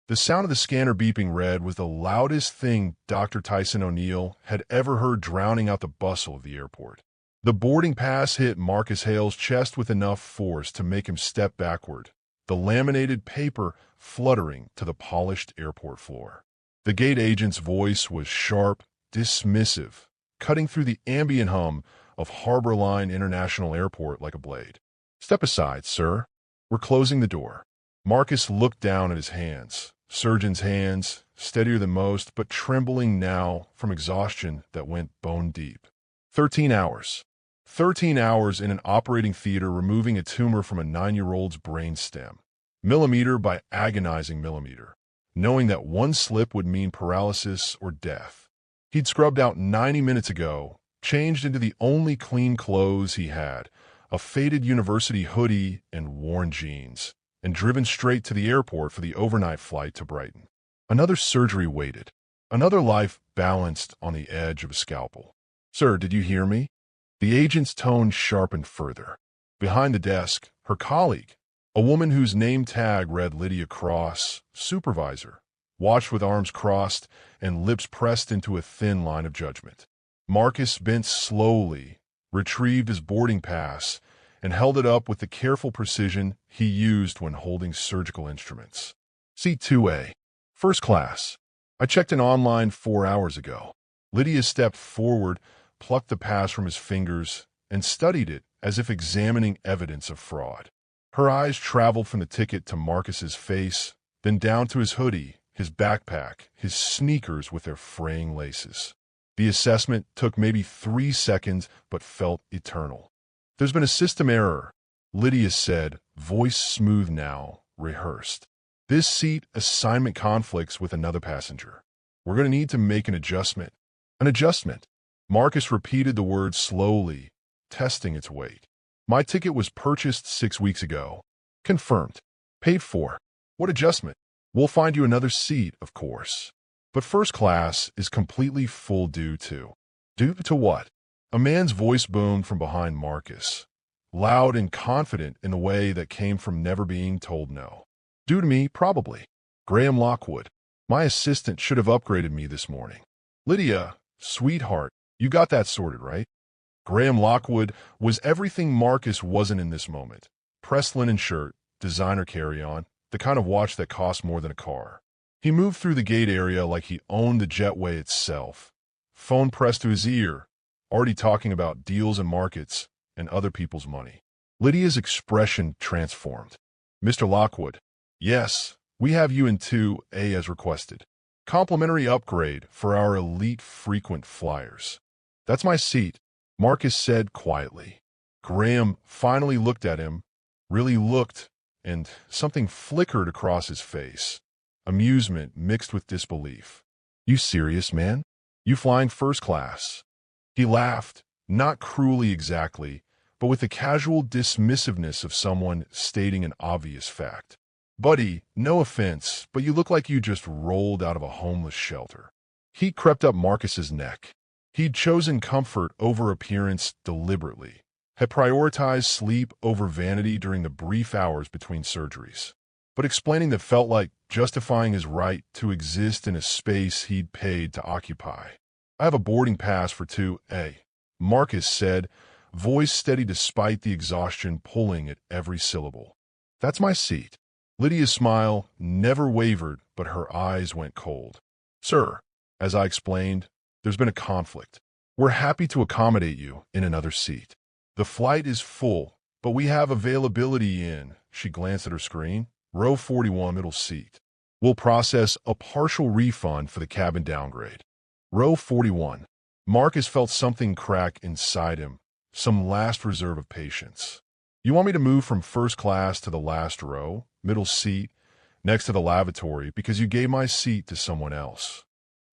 The sound of the scanner beeping red was the loudest thing Dr. Tyson O'Neill had ever heard, drowning out the bustle of the airport. The boarding pass hit Marcus Hale's chest with enough force to make him step backward, the laminated paper fluttering to the polished airport floor. The gate agent's voice was sharp, dismissive, cutting through the ambient hum of Harbor Line International Airport like a blade. "Step aside, sir. We're closing the door." Marcus looked down at his hands, surgeon's hands, steadier than most, but trembling now from exhaustion that went bone deep. 13 hours. 13 hours in an operating theater removing a tumor from a 9-year-old's brain stem. Millimeter by agonizing millimeter, knowing that one slip would mean paralysis or death. He'd scrubbed out 90 minutes ago, changed into the only clean clothes he had, a faded university hoodie and worn jeans, and driven straight to the airport for the overnight flight to Brighton. Another surgery waited, another life balanced on the edge of a scalpel. "Sir, did you hear me?" The agent's tone sharpened further. Behind the desk, her colleague, a woman whose name tag read Lydia Cross, supervisor, watched with arms crossed and lips pressed into a thin line of judgment. Marcus bent slowly, retrieved his boarding pass, and held it up with the careful precision he used when holding surgical instruments. "Seat 2A, first class. I checked in online 4 hours ago." Lydia stepped forward, plucked the pass from his fingers, and studied it as if examining evidence of fraud. Her eyes traveled from the ticket to Marcus's face, then down to his hoodie, his backpack, his sneakers with their fraying laces. The assessment took maybe 3 seconds, but felt eternal. "There's been a system error," Lydia said, voice smooth now, rehearsed. "This seat assignment conflicts with another passenger. We're going to need to make an adjustment." "An adjustment?" Marcus repeated the word slowly, testing its weight. "My ticket was purchased 6 weeks ago. Confirmed. Paid for. What adjustment?" "We'll find you another seat, of course. But first class is completely full due to..." "Due to what?" A man's voice boomed from behind Marcus, loud and confident in a way that came from never being told no. "Due to me, probably. Graham Lockwood. My assistant should have upgraded me this morning." "Lydia, sweetheart, you got that sorted, right?" Graham Lockwood was everything Marcus wasn't in this moment. Pressed linen shirt, designer carry-on, the kind of watch that costs more than a car. He moved through the gate area like he owned the jetway itself. Phone pressed to his ear, already talking about deals and markets and other people's money. Lydia's expression transformed. "Mr. Lockwood, yes, we have you in 2A as requested. Complimentary upgrade for our elite frequent flyers." "That's my seat," Marcus said quietly. Graham finally looked at him, really looked, and something flickered across his face. Amusement mixed with disbelief. "You serious, man? You flying first class?" He laughed, not cruelly exactly, but with the casual dismissiveness of someone stating an obvious fact. "Buddy, no offense, but you look like you just rolled out of a homeless shelter." Heat crept up Marcus's neck. He'd chosen comfort over appearance deliberately, had prioritized sleep over vanity during the brief hours between surgeries. But explaining that felt like justifying his right to exist in a space he'd paid to occupy. "I have a boarding pass for 2A, Marcus said, voice steady despite the exhaustion pulling at every syllable. "That's my seat." Lydia's smile never wavered, but her eyes went cold. "Sir, as I explained, there's been a conflict. We're happy to accommodate you in another seat. The flight is full, but we have availability in," she glanced at her screen, "row 41, middle seat. We'll process a partial refund for the cabin downgrade." Row 41. Marcus felt something crack inside him, some last reserve of patience. "You want me to move from first class to the last row, middle seat, next to the lavatory, because you gave my seat to someone else?"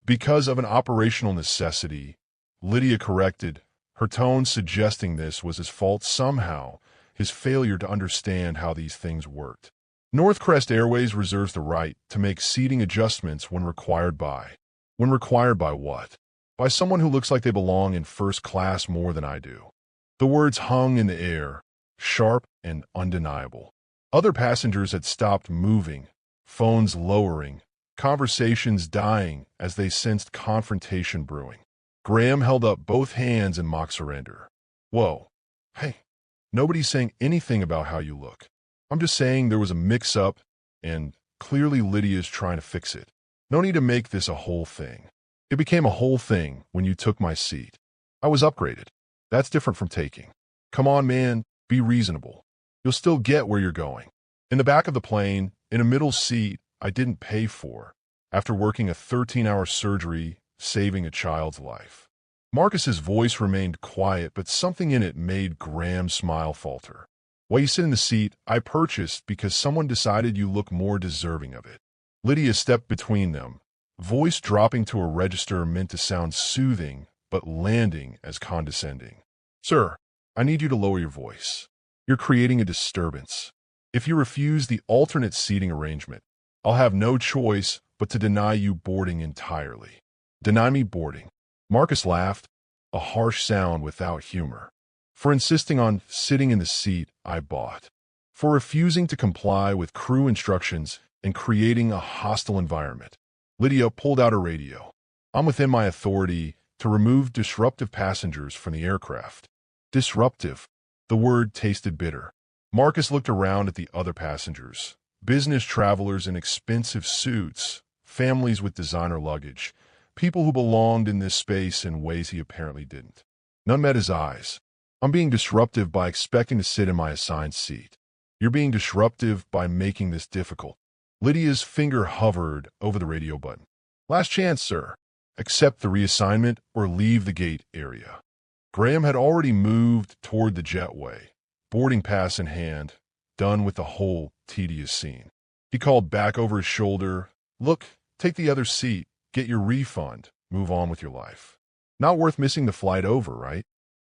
"Because of an operational necessity," Lydia corrected, her tone suggesting this was his fault somehow, his failure to understand how these things worked. Northcrest Airways reserves the right to make seating adjustments when required by. When required by what? By someone who looks like they belong in first class more than I do. The words hung in the air, sharp and undeniable. Other passengers had stopped moving, phones lowering, conversations dying as they sensed confrontation brewing. Graham held up both hands in mock surrender. Whoa. Hey, nobody's saying anything about how you look. I'm just saying there was a mix-up, and clearly Lydia's trying to fix it. No need to make this a whole thing. It became a whole thing when you took my seat. I was upgraded. That's different from taking. Come on, man, be reasonable. You'll still get where you're going. In the back of the plane, in a middle seat I didn't pay for, after working a 13-hour surgery, saving a child's life. Marcus's voice remained quiet, but something in it made Graham's smile falter. While you sit in the seat I purchased because someone decided you look more deserving of it. Lydia stepped between them, voice dropping to a register meant to sound soothing, but landing as condescending. Sir, I need you to lower your voice. You're creating a disturbance. If you refuse the alternate seating arrangement, I'll have no choice but to deny you boarding entirely. Deny me boarding. Marcus laughed, a harsh sound without humor. For insisting on sitting in the seat I bought. For refusing to comply with crew instructions and creating a hostile environment. Lydia pulled out her radio. I'm within my authority to remove disruptive passengers from the aircraft. Disruptive. The word tasted bitter. Marcus looked around at the other passengers. Business travelers in expensive suits, families with designer luggage, people who belonged in this space in ways he apparently didn't. None met his eyes. I'm being disruptive by expecting to sit in my assigned seat. You're being disruptive by making this difficult. Lydia's finger hovered over the radio button. Last chance, sir. Accept the reassignment or leave the gate area. Graham had already moved toward the jetway, boarding pass in hand, done with the whole tedious scene. He called back over his shoulder, look, take the other seat, get your refund, move on with your life. Not worth missing the flight over, right?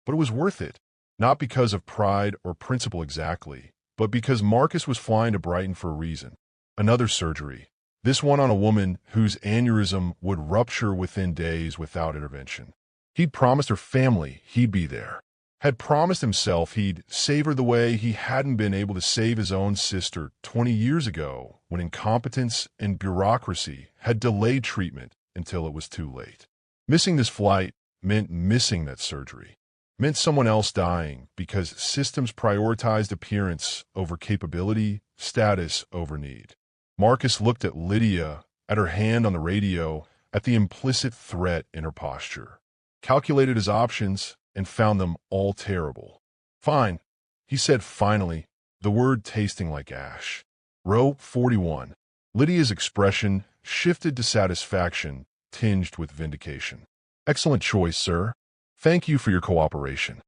But it was worth it, not because of pride or principle exactly, but because Marcus was flying to Brighton for a reason. Another surgery, this one on a woman whose aneurysm would rupture within days without intervention. He'd promised her family he'd be there. Had promised himself he'd save her the way he hadn't been able to save his own sister 20 years ago when incompetence and bureaucracy had delayed treatment until it was too late. Missing this flight meant missing that surgery. Meant someone else dying because systems prioritized appearance over capability, status over need. Marcus looked at Lydia, at her hand on the radio, at the implicit threat in her posture. Calculated his options and found them all terrible. Fine, he said finally, the word tasting like ash. Row 41. Lydia's expression shifted to satisfaction, tinged with vindication. Excellent choice, sir. Thank you for your cooperation.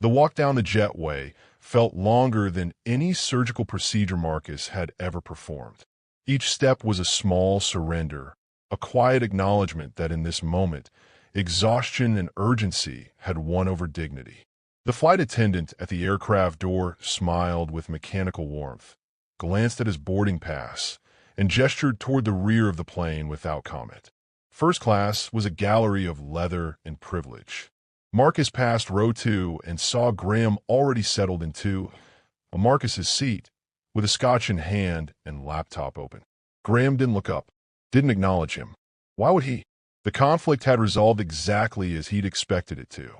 The walk down the jetway felt longer than any surgical procedure Marcus had ever performed. Each step was a small surrender, a quiet acknowledgement that in this moment, exhaustion and urgency had won over dignity. The flight attendant at the aircraft door smiled with mechanical warmth, glanced at his boarding pass, and gestured toward the rear of the plane without comment. First class was a gallery of leather and privilege. Marcus passed row 2 and saw Graham already settled into Marcus's seat, with a scotch in hand and laptop open. Graham didn't look up, didn't acknowledge him. Why would he? The conflict had resolved exactly as he'd expected it to.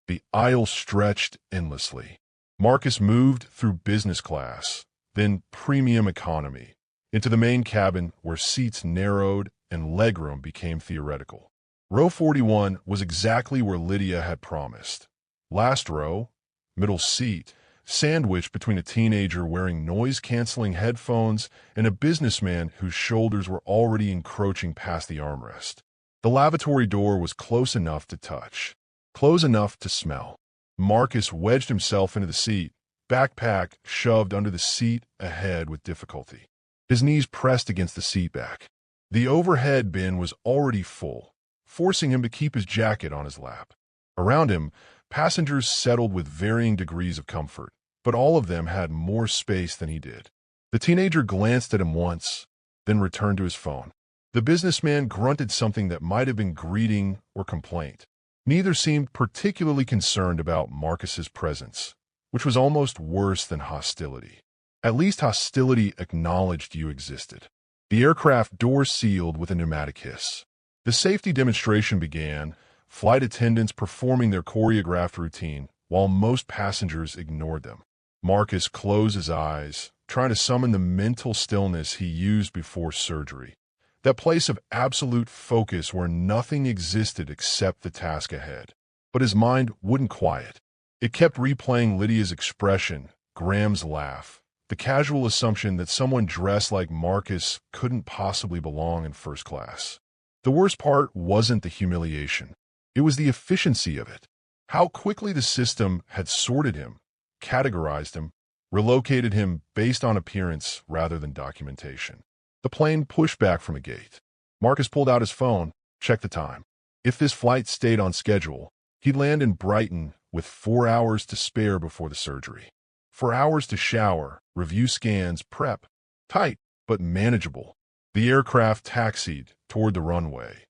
The aisle stretched endlessly. Marcus moved through business class, then premium economy, into the main cabin where seats narrowed and legroom became theoretical. Row 41 was exactly where Lydia had promised. Last row, middle seat, sandwiched between a teenager wearing noise-canceling headphones and a businessman whose shoulders were already encroaching past the armrest. The lavatory door was close enough to touch, close enough to smell. Marcus wedged himself into the seat, backpack shoved under the seat ahead with difficulty. His knees pressed against the seat back. The overhead bin was already full, forcing him to keep his jacket on his lap. Around him, passengers settled with varying degrees of comfort, but all of them had more space than he did. The teenager glanced at him once, then returned to his phone. The businessman grunted something that might have been greeting or complaint. Neither seemed particularly concerned about Marcus's presence, which was almost worse than hostility. At least hostility acknowledged you existed. The aircraft door sealed with a pneumatic hiss. The safety demonstration began, flight attendants performing their choreographed routine, while most passengers ignored them. Marcus closed his eyes, trying to summon the mental stillness he used before surgery. That place of absolute focus where nothing existed except the task ahead. But his mind wouldn't quiet. It kept replaying Lydia's expression, Graham's laugh, the casual assumption that someone dressed like Marcus couldn't possibly belong in first class. The worst part wasn't the humiliation. It was the efficiency of it. How quickly the system had sorted him, categorized him, relocated him based on appearance rather than documentation. The plane pushed back from a gate. Marcus pulled out his phone, checked the time. If this flight stayed on schedule, he'd land in Brighton with 4 hours to spare before the surgery. 4 hours to shower, review scans, prep. Tight, but manageable. The aircraft taxied toward the runway,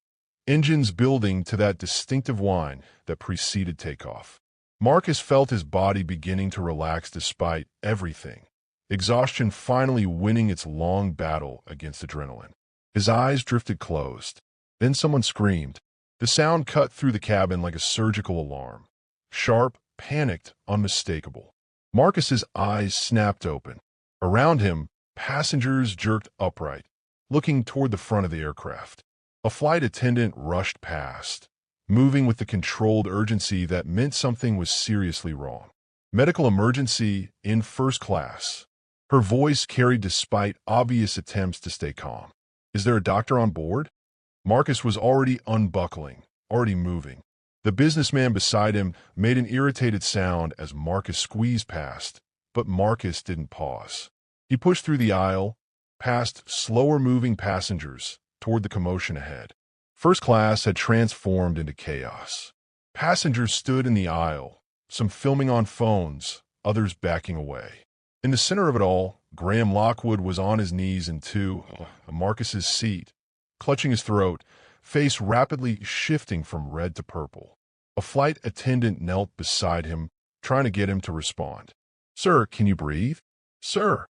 engines building to that distinctive whine that preceded takeoff. Marcus felt his body beginning to relax despite everything, exhaustion finally winning its long battle against adrenaline. His eyes drifted closed. Then someone screamed. The sound cut through the cabin like a surgical alarm. Sharp, panicked, unmistakable. Marcus's eyes snapped open. Around him, passengers jerked upright, looking toward the front of the aircraft. A flight attendant rushed past, moving with the controlled urgency that meant something was seriously wrong. Medical emergency in first class. Her voice carried despite obvious attempts to stay calm. Is there a doctor on board? Marcus was already unbuckling, already moving. The businessman beside him made an irritated sound as Marcus squeezed past, but Marcus didn't pause. He pushed through the aisle, past slower-moving passengers, toward the commotion ahead. First class had transformed into chaos. Passengers stood in the aisle, some filming on phones, others backing away. In the center of it all, Graham Lockwood was on his knees in Marcus's seat, clutching his throat, face rapidly shifting from red to purple. A flight attendant knelt beside him, trying to get him to respond. "Sir, can you breathe?" "Sir."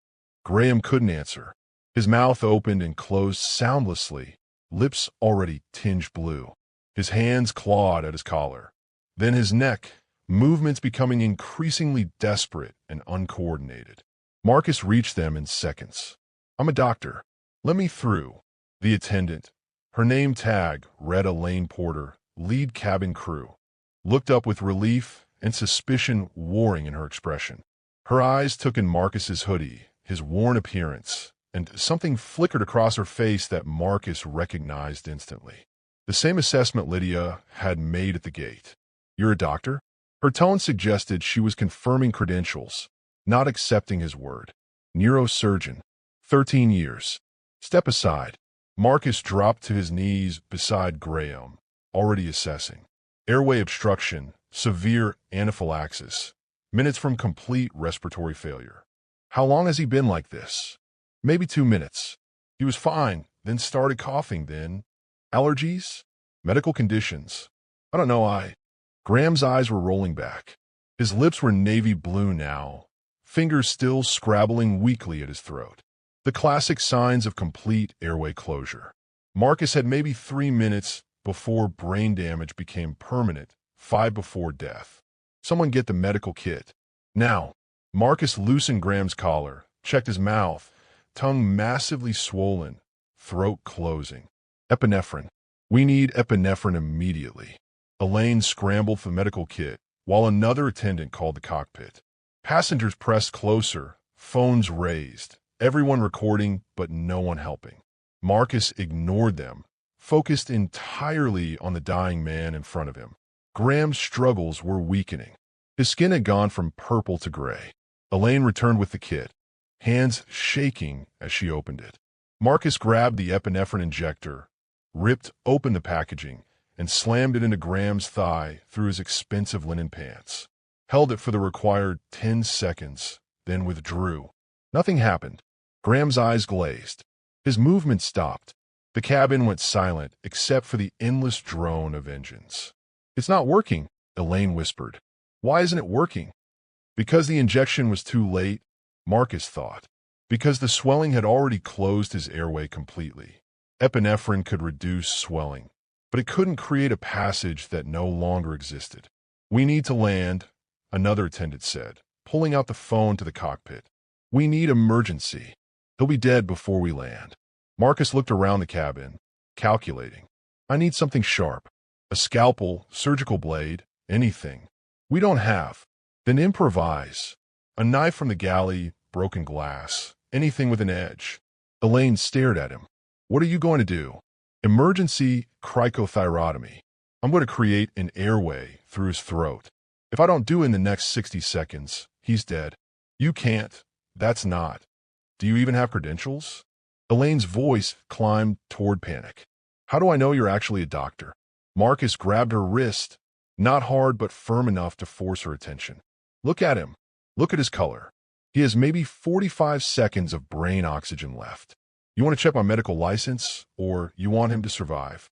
Graham couldn't answer. His mouth opened and closed soundlessly, lips already tinged blue. His hands clawed at his collar. Then his neck, movements becoming increasingly desperate and uncoordinated. Marcus reached them in seconds. "I'm a doctor. Let me through." The attendant, her name tag read Elaine Porter, lead cabin crew, looked up with relief and suspicion warring in her expression. Her eyes took in Marcus's hoodie, his worn appearance, and something flickered across her face that Marcus recognized instantly. The same assessment Lydia had made at the gate. "You're a doctor?" Her tone suggested she was confirming credentials, not accepting his word. "Neurosurgeon. 13 years. Step aside." Marcus dropped to his knees beside Graham, already assessing. Airway obstruction, severe anaphylaxis, minutes from complete respiratory failure. How long has he been like this? Maybe 2 minutes. He was fine, then started coughing, then allergies? Medical conditions? I don't know, Graham's eyes were rolling back. His lips were navy blue now, fingers still scrabbling weakly at his throat. The classic signs of complete airway closure. Marcus had maybe 3 minutes before brain damage became permanent, 5 before death. Someone get the medical kit. Now. Marcus loosened Graham's collar, checked his mouth, tongue massively swollen, throat closing. Epinephrine. We need epinephrine immediately. Elaine scrambled for the medical kit, while another attendant called the cockpit. Passengers pressed closer, phones raised, everyone recording but no one helping. Marcus ignored them, focused entirely on the dying man in front of him. Graham's struggles were weakening. His skin had gone from purple to gray. Elaine returned with the kit, hands shaking as she opened it. Marcus grabbed the epinephrine injector, ripped open the packaging, and slammed it into Graham's thigh through his expensive linen pants. Held it for the required 10 seconds, then withdrew. Nothing happened. Graham's eyes glazed. His movement stopped. The cabin went silent except for the endless drone of engines. "It's not working," Elaine whispered. "Why isn't it working?" Because the injection was too late, Marcus thought. because the swelling had already closed his airway completely. Epinephrine could reduce swelling, but it couldn't create a passage that no longer existed. "We need to land," another attendant said, pulling out the phone to the cockpit. "We need emergency. He'll be dead before we land." Marcus looked around the cabin, calculating. "I need something sharp. A scalpel, surgical blade, anything." "We don't have." "Then improvise. A knife from the galley, broken glass, anything with an edge." Elaine stared at him. "What are you going to do?" "Emergency cricothyrotomy. I'm going to create an airway through his throat. If I don't do it in the next 60 seconds, he's dead." "You can't. That's not. Do you even have credentials?" Elaine's voice climbed toward panic. "How do I know you're actually a doctor?" Marcus grabbed her wrist, not hard but firm enough to force her attention. "Look at him. Look at his color. He has maybe 45 seconds of brain oxygen left. You want to check my medical license, or you want him to survive?"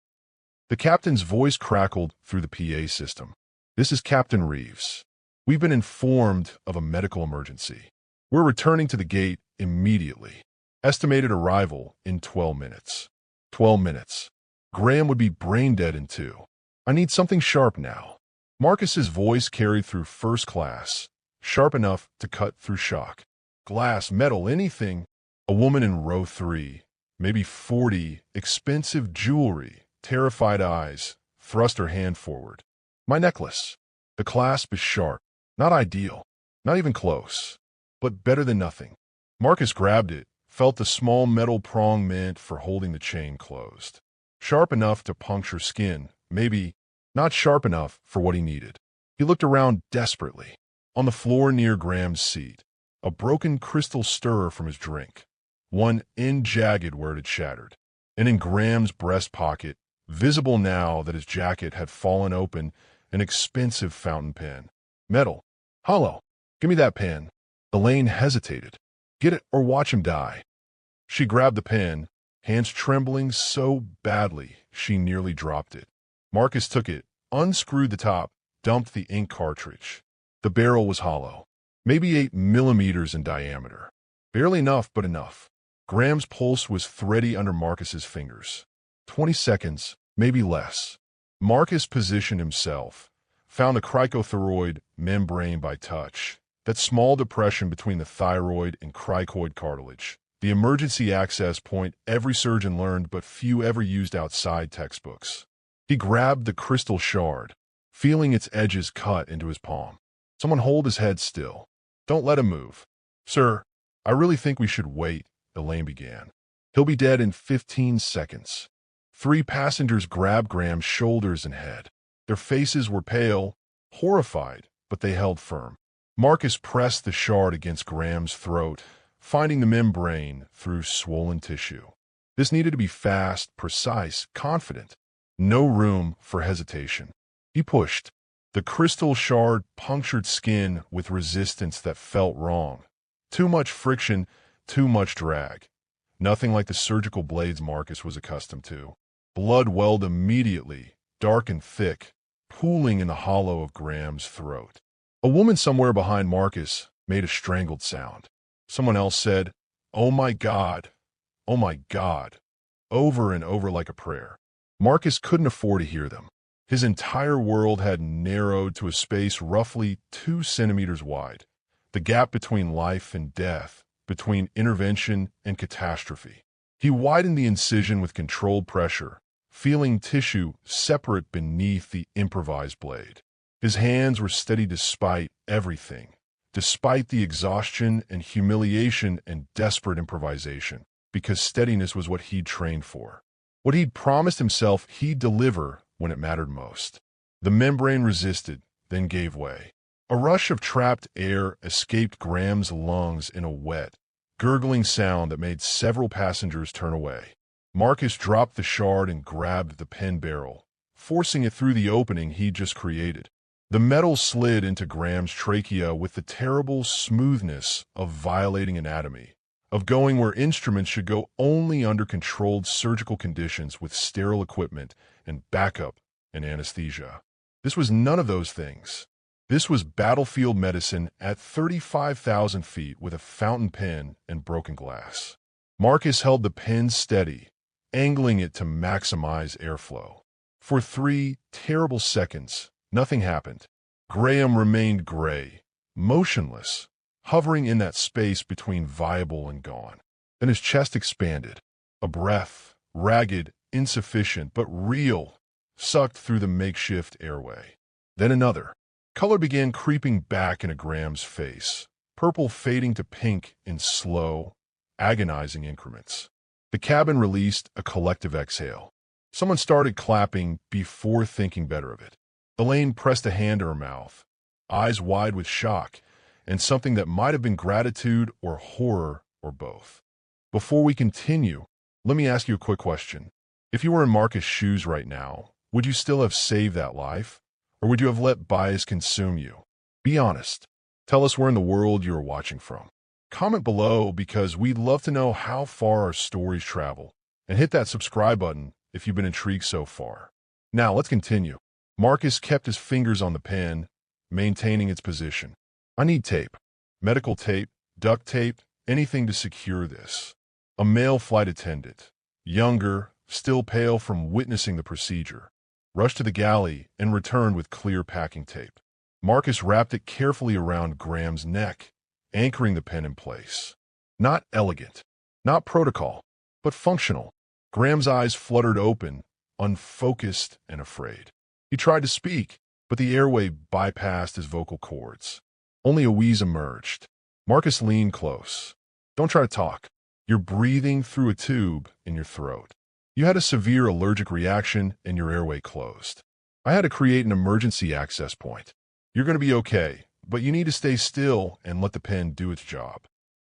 The captain's voice crackled through the PA system. "This is Captain Reeves. We've been informed of a medical emergency. We're returning to the gate immediately. Estimated arrival in 12 minutes. 12 minutes. Graham would be brain dead in 2. I need something sharp now." Marcus's voice carried through first class, sharp enough to cut through shock. "Glass, metal, anything." A woman in row 3, maybe 40, expensive jewelry, terrified eyes, thrust her hand forward. "My necklace. The clasp is sharp. Not ideal. Not even close. But better than nothing." Marcus grabbed it, felt the small metal prong meant for holding the chain closed. Sharp enough to puncture skin, maybe not sharp enough for what he needed. He looked around desperately. On the floor near Graham's seat, a broken crystal stirrer from his drink, one end jagged where it had shattered. And in Graham's breast pocket, visible now that his jacket had fallen open, an expensive fountain pen. Metal. Hollow. "Give me that pen." Elaine hesitated. "Get it or watch him die." She grabbed the pen, hands trembling so badly she nearly dropped it. Marcus took it, unscrewed the top, dumped the ink cartridge. The barrel was hollow, maybe 8 millimeters in diameter. Barely enough, but enough. Graham's pulse was thready under Marcus's fingers. 20 seconds, maybe less. Marcus positioned himself, found the cricothyroid membrane by touch, that small depression between the thyroid and cricoid cartilage, the emergency access point every surgeon learned but few ever used outside textbooks. He grabbed the crystal shard, feeling its edges cut into his palm. "Someone hold his head still. Don't let him move." "Sir, I really think we should wait," Elaine began. "He'll be dead in 15 seconds." 3 passengers grabbed Graham's shoulders and head. Their faces were pale, horrified, but they held firm. Marcus pressed the shard against Graham's throat, finding the membrane through swollen tissue. This needed to be fast, precise, confident. No room for hesitation. He pushed. The crystal shard punctured skin with resistance that felt wrong. Too much friction, too much drag. Nothing like the surgical blades Marcus was accustomed to. Blood welled immediately, dark and thick, pooling in the hollow of Graham's throat. A woman somewhere behind Marcus made a strangled sound. Someone else said, "Oh my God, oh my God," over and over like a prayer. Marcus couldn't afford to hear them. His entire world had narrowed to a space roughly 2 centimeters wide, the gap between life and death, between intervention and catastrophe. He widened the incision with controlled pressure, feeling tissue separate beneath the improvised blade. His hands were steady despite everything, despite the exhaustion and humiliation and desperate improvisation, because steadiness was what he'd trained for. What he'd promised himself he'd deliver when it mattered most. The membrane resisted, then gave way. A rush of trapped air escaped Graham's lungs in a wet, gurgling sound that made several passengers turn away. Marcus dropped the shard and grabbed the pen barrel, forcing it through the opening he'd just created. The metal slid into Graham's trachea with the terrible smoothness of violating anatomy, of going where instruments should go only under controlled surgical conditions with sterile equipment and backup and anesthesia. This was none of those things. This was battlefield medicine at 35,000 feet with a fountain pen and broken glass. Marcus held the pen steady, angling it to maximize airflow. For 3 terrible seconds, nothing happened. Graham remained gray, motionless, hovering in that space between viable and gone. Then his chest expanded. A breath, ragged, insufficient, but real, sucked through the makeshift airway. Then another. Color began creeping back into Graham's face, purple fading to pink in slow, agonizing increments. The cabin released a collective exhale. Someone started clapping before thinking better of it. Elaine pressed a hand to her mouth, eyes wide with shock, and something that might have been gratitude or horror or both. Before we continue, let me ask you a quick question. If you were in Marcus' shoes right now, would you still have saved that life? Or would you have let bias consume you? Be honest. Tell us where in the world you are watching from. Comment below because we'd love to know how far our stories travel. And hit that subscribe button if you've been intrigued so far. Now let's continue. Marcus kept his fingers on the pen, maintaining its position. I need tape. Medical tape, duct tape, anything to secure this. A male flight attendant, younger, still pale from witnessing the procedure, rushed to the galley and returned with clear packing tape. Marcus wrapped it carefully around Graham's neck, anchoring the pen in place. Not elegant, not protocol, but functional. Graham's eyes fluttered open, unfocused and afraid. He tried to speak, but the airway bypassed his vocal cords. Only a wheeze emerged. Marcus leaned close. Don't try to talk. You're breathing through a tube in your throat. You had a severe allergic reaction and your airway closed. I had to create an emergency access point. You're going to be okay, but you need to stay still and let the pen do its job.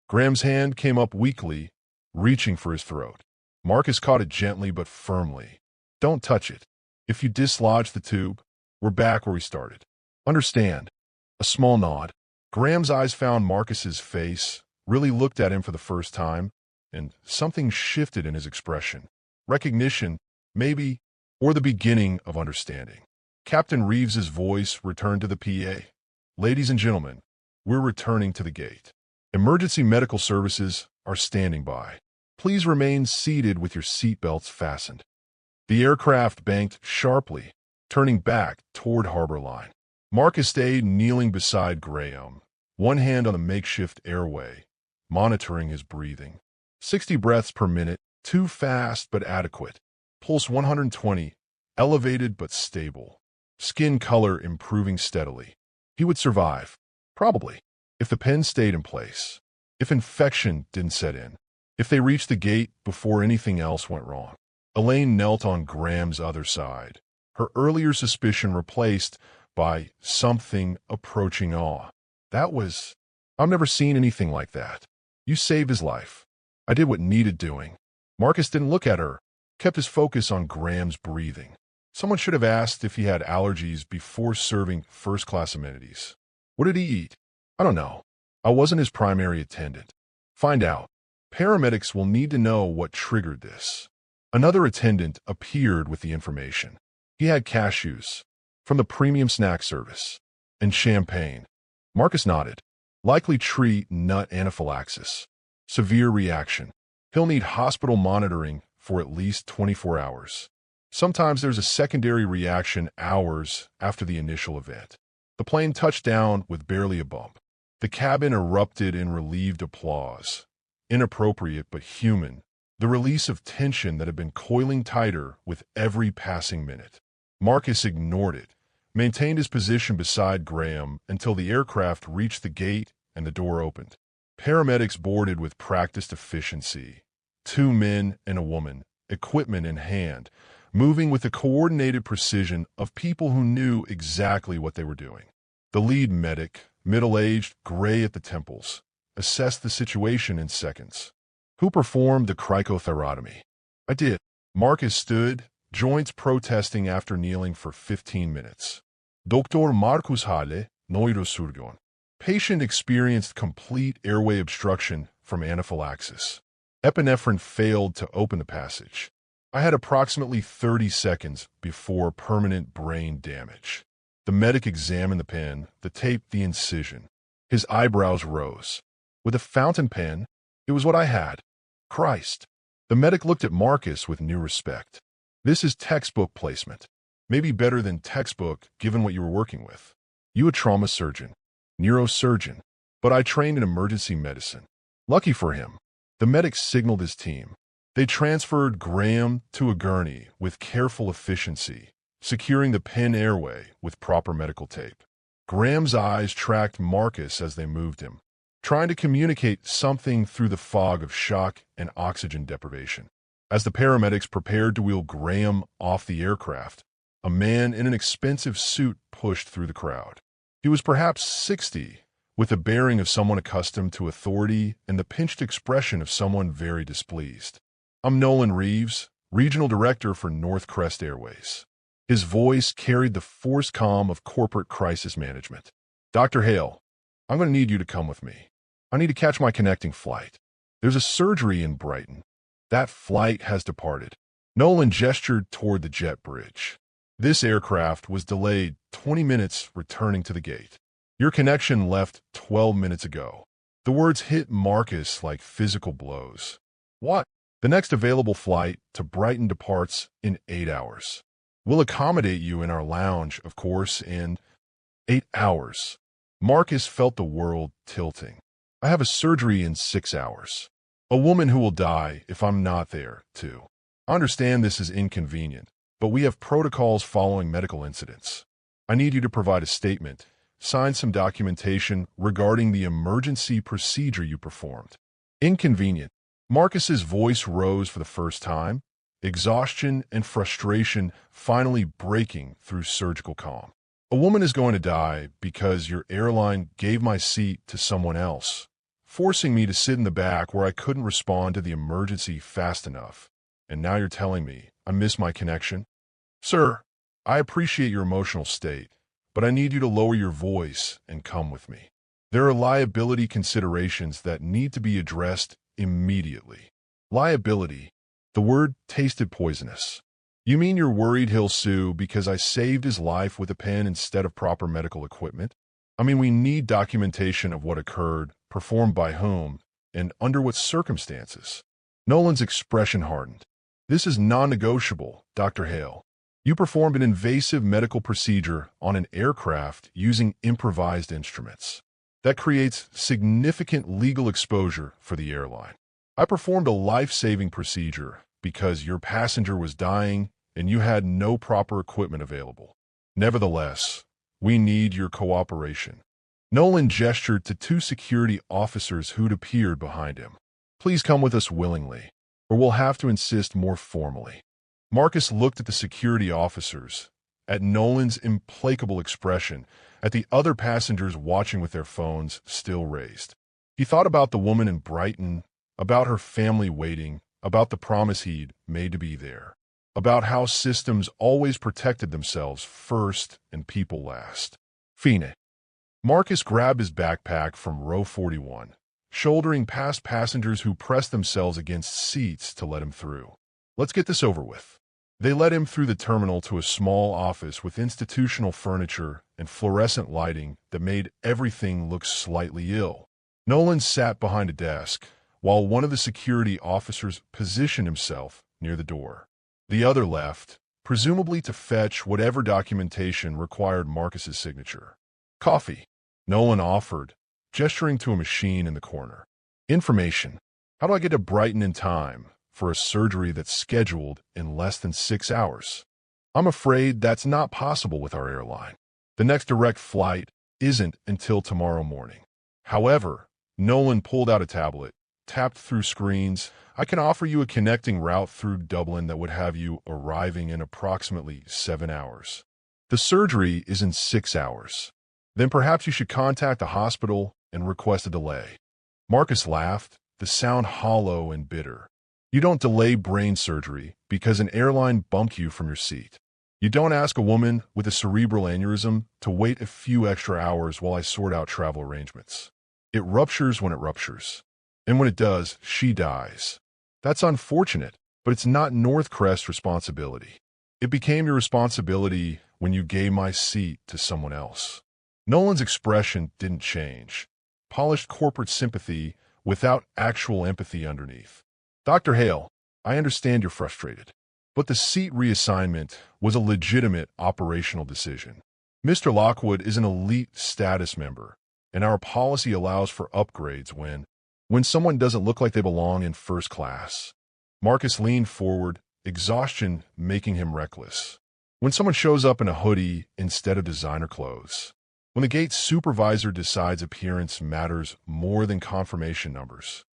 Graham's hand came up weakly, reaching for his throat. Marcus caught it gently but firmly. Don't touch it. If you dislodge the tube, we're back where we started. Understand? A small nod. Graham's eyes found Marcus's face, really looked at him for the first time, and something shifted in his expression. Recognition, maybe, or the beginning of understanding. Captain Reeves's voice returned to the PA. Ladies and gentlemen, we're returning to the gate. Emergency medical services are standing by. Please remain seated with your seatbelts fastened. The aircraft banked sharply, turning back toward Harbor Line. Marcus stayed kneeling beside Graham, one hand on the makeshift airway, monitoring his breathing. 60 breaths per minute, too fast but adequate. Pulse 120, elevated but stable. Skin color improving steadily. He would survive, probably, if the pen stayed in place, if infection didn't set in, if they reached the gate before anything else went wrong. Elaine knelt on Graham's other side, her earlier suspicion replaced by something approaching awe. I've never seen anything like that. You saved his life. I did what needed doing. Marcus didn't look at her, kept his focus on Graham's breathing. Someone should have asked if he had allergies before serving first-class amenities. What did he eat? I don't know. I wasn't his primary attendant. Find out. Paramedics will need to know what triggered this. Another attendant appeared with the information. He had cashews from the premium snack service and champagne. Marcus nodded. Likely tree nut anaphylaxis. Severe reaction. He'll need hospital monitoring for at least 24 hours. Sometimes there's a secondary reaction hours after the initial event. The plane touched down with barely a bump. The cabin erupted in relieved applause. Inappropriate but human. The release of tension that had been coiling tighter with every passing minute. Marcus ignored it, maintained his position beside Graham until the aircraft reached the gate and the door opened. Paramedics boarded with practiced efficiency. 2 men and a woman, equipment in hand, moving with the coordinated precision of people who knew exactly what they were doing. The lead medic, middle-aged, gray at the temples, assessed the situation in seconds. Who performed the cricothyrotomy? I did. Marcus stood, joints protesting after kneeling for 15 minutes. Dr. Marcus Halle, neurosurgeon. Patient experienced complete airway obstruction from anaphylaxis. Epinephrine failed to open the passage. I had approximately 30 seconds before permanent brain damage. The medic examined the pen, the tape, the incision. His eyebrows rose. With a fountain pen? It was what I had. Christ. The medic looked at Marcus with new respect. This is textbook placement. Maybe better than textbook, given what you were working with. You a trauma surgeon, neurosurgeon, but I trained in emergency medicine. Lucky for him. The medic signaled his team. They transferred Graham to a gurney with careful efficiency, securing the pen airway with proper medical tape. Graham's eyes tracked Marcus as they moved him, trying to communicate something through the fog of shock and oxygen deprivation. As the paramedics prepared to wheel Graham off the aircraft, a man in an expensive suit pushed through the crowd. He was perhaps 60, with the bearing of someone accustomed to authority and the pinched expression of someone very displeased. I'm Nolan Reeves, Regional Director for North Crest Airways. His voice carried the forced calm of corporate crisis management. Dr. Hale, I'm going to need you to come with me. I need to catch my connecting flight. There's a surgery in Brighton. That flight has departed. Nolan gestured toward the jet bridge. This aircraft was delayed 20 minutes returning to the gate. Your connection left 12 minutes ago. The words hit Marcus like physical blows. What? The next available flight to Brighton departs in 8 hours. We'll accommodate you in our lounge, of course, in 8 hours. Marcus felt the world tilting. I have a surgery in 6 hours. A woman who will die if I'm not there, too. I understand this is inconvenient, but we have protocols following medical incidents. I need you to provide a statement, sign some documentation regarding the emergency procedure you performed. Inconvenient. Marcus's voice rose for the first time, exhaustion and frustration finally breaking through surgical calm. A woman is going to die because your airline gave my seat to someone else, forcing me to sit in the back where I couldn't respond to the emergency fast enough. And now you're telling me I missed my connection? Sir, I appreciate your emotional state, but I need you to lower your voice and come with me. There are liability considerations that need to be addressed immediately. Liability. The word tasted poisonous. You mean you're worried he'll sue because I saved his life with a pen instead of proper medical equipment? I mean, we need documentation of what occurred, performed by whom, and under what circumstances. Nolan's expression hardened. This is non-negotiable, Dr. Hale. You performed an invasive medical procedure on an aircraft using improvised instruments. That creates significant legal exposure for the airline. I performed a life-saving procedure because your passenger was dying and you had no proper equipment available. Nevertheless, we need your cooperation. Nolan gestured to two security officers who'd appeared behind him. Please come with us willingly, or we'll have to insist more formally. Marcus looked at the security officers, at Nolan's implacable expression, at the other passengers watching with their phones still raised. He thought about the woman in Brighton, about her family waiting, about the promise he'd made to be there, about how systems always protected themselves first and people last. Fine. Marcus grabbed his backpack from row 41, shouldering past passengers who pressed themselves against seats to let him through. Let's get this over with. They led him through the terminal to a small office with institutional furniture and fluorescent lighting that made everything look slightly ill. Nolan sat behind a desk, while one of the security officers positioned himself near the door. The other left, presumably to fetch whatever documentation required Marcus's signature. Coffee, Nolan offered, gesturing to a machine in the corner. Information. How do I get to Brighton in time for a surgery that's scheduled in less than 6 hours? I'm afraid that's not possible with our airline. The next direct flight isn't until tomorrow morning. However, Nolan pulled out a tablet, tapped through screens. I can offer you a connecting route through Dublin that would have you arriving in approximately 7 hours. The surgery is in 6 hours. Then perhaps you should contact the hospital and request a delay. Marcus laughed, the sound hollow and bitter. You don't delay brain surgery because an airline bumped you from your seat. You don't ask a woman with a cerebral aneurysm to wait a few extra hours while I sort out travel arrangements. It ruptures when it ruptures. And when it does, she dies. That's unfortunate, but it's not North Crest's responsibility. It became your responsibility when you gave my seat to someone else. Nolan's expression didn't change. Polished corporate sympathy without actual empathy underneath. Dr. Hale, I understand you're frustrated, but the seat reassignment was a legitimate operational decision. Mr. Lockwood is an elite status member, and our policy allows for upgrades when someone doesn't look like they belong in first class. Marcus leaned forward, exhaustion making him reckless. When someone shows up in a hoodie instead of designer clothes. When the gate supervisor decides appearance matters more than confirmation numbers.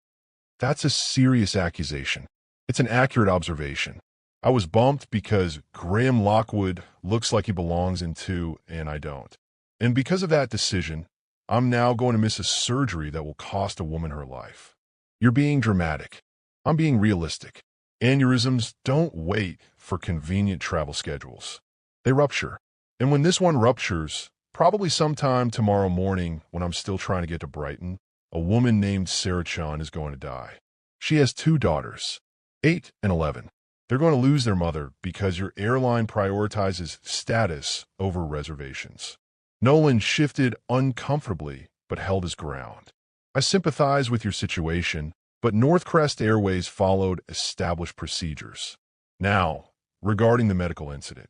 That's a serious accusation. It's an accurate observation. I was bumped because Graham Lockwood looks like he belongs in two and I don't. And because of that decision, I'm now going to miss a surgery that will cost a woman her life. You're being dramatic. I'm being realistic. Aneurysms don't wait for convenient travel schedules. They rupture. And when this one ruptures, probably sometime tomorrow morning when I'm still trying to get to Brighton, a woman named Sarah Chun is going to die. She has 2 daughters, 8 and 11. They're going to lose their mother because your airline prioritizes status over reservations. Nolan shifted uncomfortably but held his ground. I sympathize with your situation, but Northcrest Airways followed established procedures. Now, regarding the medical incident,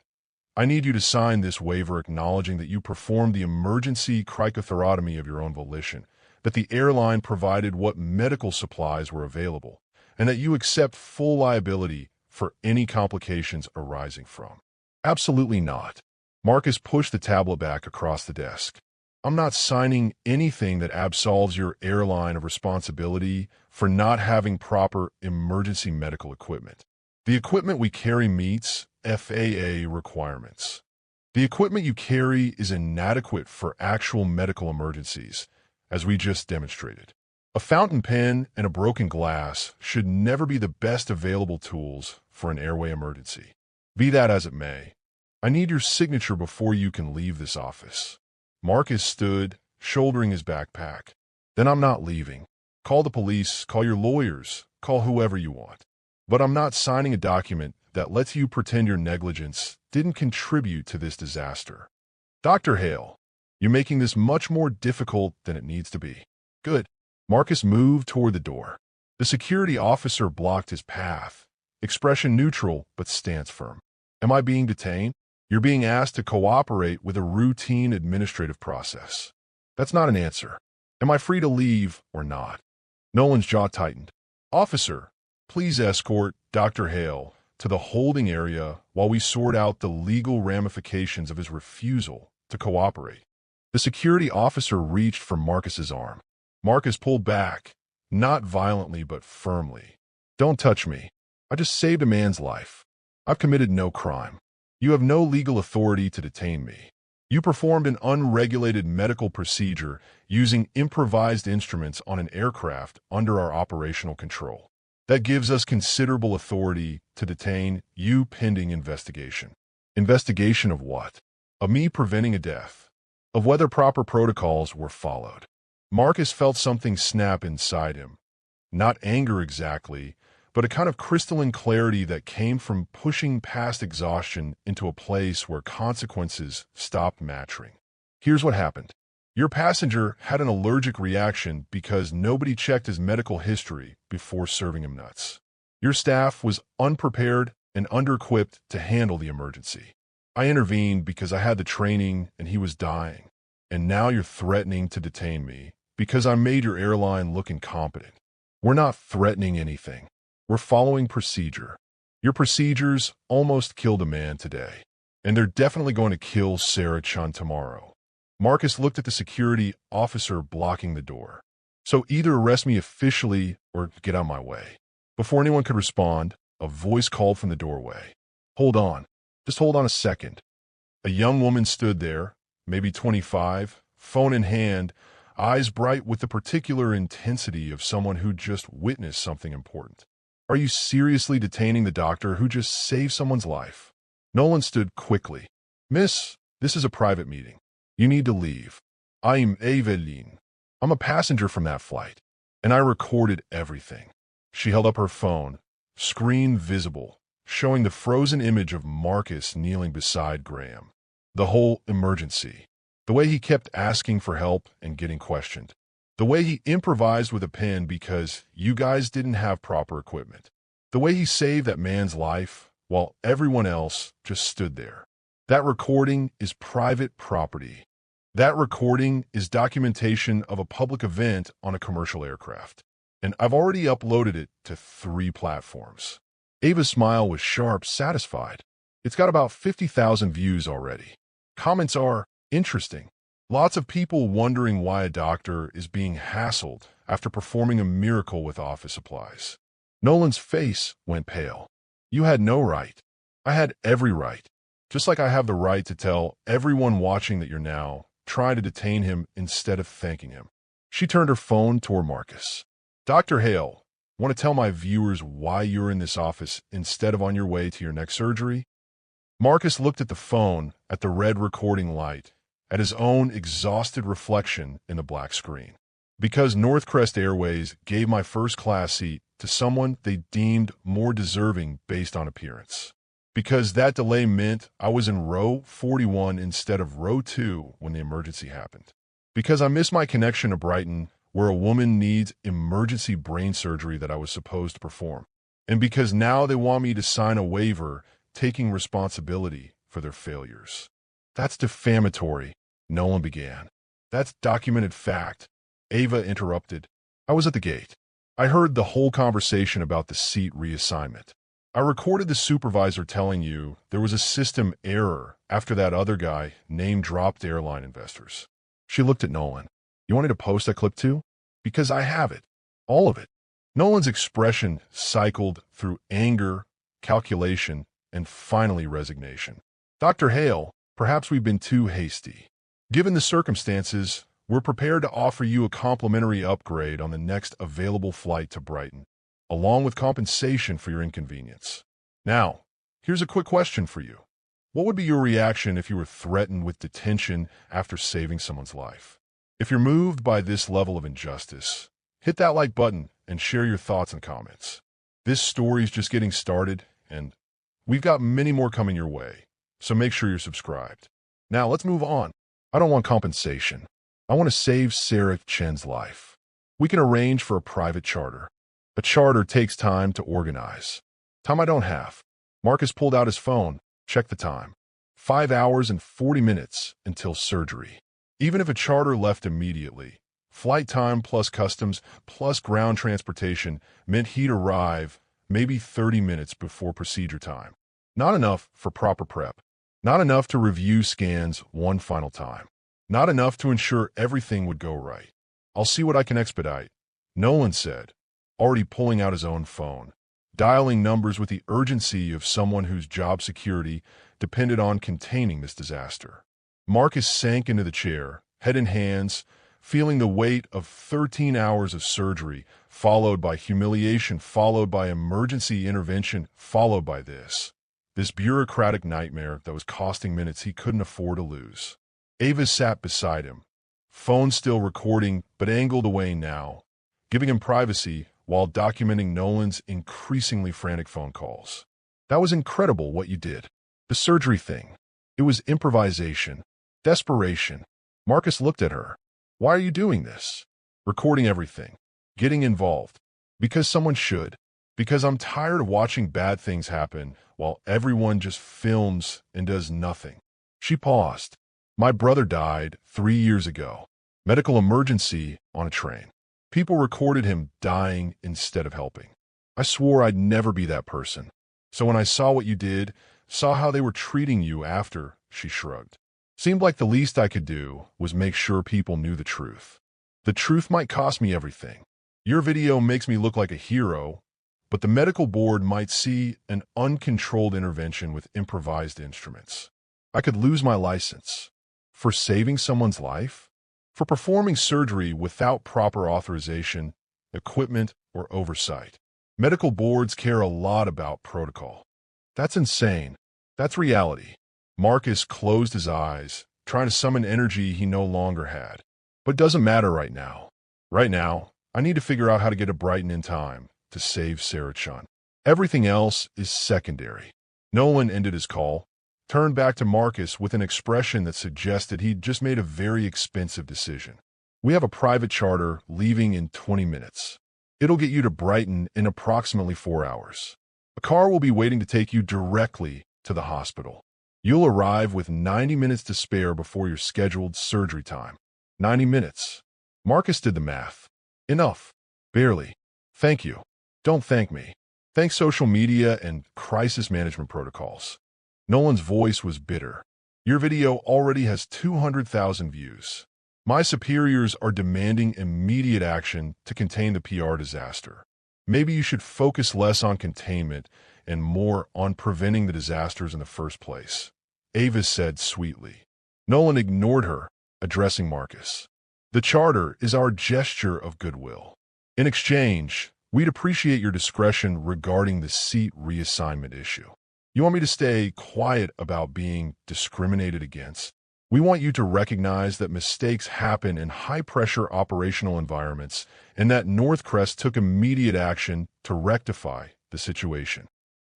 I need you to sign this waiver acknowledging that you performed the emergency cricothyrotomy of your own volition, that the airline provided what medical supplies were available, and that you accept full liability for any complications arising from. Absolutely not. Marcus pushed the tablet back across the desk. I'm not signing anything that absolves your airline of responsibility for not having proper emergency medical equipment. The equipment we carry meets FAA requirements. The equipment you carry is inadequate for actual medical emergencies, as we just demonstrated. A fountain pen and a broken glass should never be the best available tools for an airway emergency. Be that as it may, I need your signature before you can leave this office. Marcus stood, shouldering his backpack. Then I'm not leaving. Call the police, call your lawyers, call whoever you want. But I'm not signing a document that lets you pretend your negligence didn't contribute to this disaster. Dr. Hale, you're making this much more difficult than it needs to be. Good. Marcus moved toward the door. The security officer blocked his path. Expression neutral, but stance firm. Am I being detained? You're being asked to cooperate with a routine administrative process. That's not an answer. Am I free to leave or not? Nolan's jaw tightened. Officer, please escort Dr. Hale to the holding area while we sort out the legal ramifications of his refusal to cooperate. The security officer reached for Marcus's arm. Marcus pulled back, not violently but firmly. Don't touch me. I just saved a man's life. I've committed no crime. You have no legal authority to detain me. You performed an unregulated medical procedure using improvised instruments on an aircraft under our operational control. That gives us considerable authority to detain you pending investigation. Investigation of what? Of me preventing a death. Of whether proper protocols were followed. Marcus felt something snap inside him. Not anger exactly, but a kind of crystalline clarity that came from pushing past exhaustion into a place where consequences stopped mattering. Here's what happened. Your passenger had an allergic reaction because nobody checked his medical history before serving him nuts. Your staff was unprepared and under-equipped to handle the emergency. I intervened because I had the training and he was dying. And now you're threatening to detain me because I made your airline look incompetent. We're not threatening anything. We're following procedure. Your procedures almost killed a man today, and they're definitely going to kill Sarah Chun tomorrow. Marcus looked at the security officer blocking the door. So either arrest me officially or get out of my way. Before anyone could respond, a voice called from the doorway. Hold on. Just hold on a second. A young woman stood there, maybe 25, phone in hand, eyes bright with the particular intensity of someone who just witnessed something important. Are you seriously detaining the doctor who just saved someone's life? Nolan stood quickly. Miss, this is a private meeting. You need to leave. I'm Eveline. I'm a passenger from that flight, and I recorded everything. She held up her phone, screen visible, showing the frozen image of Marcus kneeling beside Graham. The whole emergency. The way he kept asking for help and getting questioned. The way he improvised with a pen because you guys didn't have proper equipment. The way he saved that man's life while everyone else just stood there. That recording is private property. That recording is documentation of a public event on a commercial aircraft. And I've already uploaded it to 3 platforms. Ava's smile was sharp, satisfied. It's got about 50,000 views already. Comments are interesting. Lots of people wondering why a doctor is being hassled after performing a miracle with office supplies. Nolan's face went pale. You had no right. I had every right. Just like I have the right to tell everyone watching that you're now trying to detain him instead of thanking him. She turned her phone toward Marcus. Dr. Hale, want to tell my viewers why you're in this office instead of on your way to your next surgery? Marcus looked at the phone, at the red recording light, at his own exhausted reflection in the black screen. Because Northcrest Airways gave my first-class seat to someone they deemed more deserving based on appearance. Because that delay meant I was in row 41 instead of row 2 when the emergency happened. Because I missed my connection to Brighton, where a woman needs emergency brain surgery that I was supposed to perform. And because now they want me to sign a waiver taking responsibility for their failures. That's defamatory, Nolan began. That's documented fact. Ava interrupted. I was at the gate. I heard the whole conversation about the seat reassignment. I recorded the supervisor telling you there was a system error after that other guy name-dropped airline investors. She looked at Nolan. You want me to post that clip too? Because I have it. All of it. Nolan's expression cycled through anger, calculation, and finally resignation. Dr. Hale, perhaps we've been too hasty. Given the circumstances, we're prepared to offer you a complimentary upgrade on the next available flight to Brighton, along with compensation for your inconvenience. Now, here's a quick question for you. What would be your reaction if you were threatened with detention after saving someone's life? If you're moved by this level of injustice, hit that like button and share your thoughts and comments. This story's just getting started, and we've got many more coming your way, so make sure you're subscribed. Now, let's move on. I don't want compensation. I want to save Sarah Chen's life. We can arrange for a private charter. A charter takes time to organize. Time I don't have. Marcus pulled out his phone, checked the time. 5 hours and 40 minutes until surgery. Even if a charter left immediately, flight time plus customs plus ground transportation meant he'd arrive maybe 30 minutes before procedure time. Not enough for proper prep. Not enough to review scans one final time. Not enough to ensure everything would go right. I'll see what I can expedite, Nolan said, already pulling out his own phone, dialing numbers with the urgency of someone whose job security depended on containing this disaster. Marcus sank into the chair, head in hands, feeling the weight of 13 hours of surgery, followed by humiliation, followed by emergency intervention, followed by this bureaucratic nightmare that was costing minutes he couldn't afford to lose. Ava sat beside him, phone still recording but angled away now, giving him privacy while documenting Nolan's increasingly frantic phone calls. That was incredible what you did. The surgery thing. It was improvisation. Desperation. Marcus looked at her. Why are you doing this? Recording everything. Getting involved. Because someone should. Because I'm tired of watching bad things happen while everyone just films and does nothing. She paused. My brother died 3 years ago. Medical emergency on a train. People recorded him dying instead of helping. I swore I'd never be that person. So when I saw what you did, saw how they were treating you after, she shrugged. Seemed like the least I could do was make sure people knew the truth. The truth might cost me everything. Your video makes me look like a hero, but the medical board might see an uncontrolled intervention with improvised instruments. I could lose my license. For saving someone's life? For performing surgery without proper authorization, equipment, or oversight. Medical boards care a lot about protocol. That's insane. That's reality. Marcus closed his eyes, trying to summon energy he no longer had. But it doesn't matter right now. Right now, I need to figure out how to get to Brighton in time to save Sarah Chun. Everything else is secondary. Nolan ended his call, turned back to Marcus with an expression that suggested he'd just made a very expensive decision. "We have a private charter leaving in 20 minutes. It'll get you to Brighton in approximately 4 hours. A car will be waiting to take you directly to the hospital. You'll arrive with 90 minutes to spare before your scheduled surgery time." 90 minutes. Marcus did the math. Enough. Barely. Thank you. Don't thank me. Thanks social media and crisis management protocols. Nolan's voice was bitter. "Your video already has 200,000 views. My superiors are demanding immediate action to contain the PR disaster. Maybe you should focus less on containment and more on preventing the disasters in the first place," Ava said sweetly. Nolan ignored her, addressing Marcus. "The charter is our gesture of goodwill. In exchange, we'd appreciate your discretion regarding the seat reassignment issue. You want me to stay quiet about being discriminated against? We want you to recognize that mistakes happen in high-pressure operational environments and that Northcrest took immediate action to rectify the situation."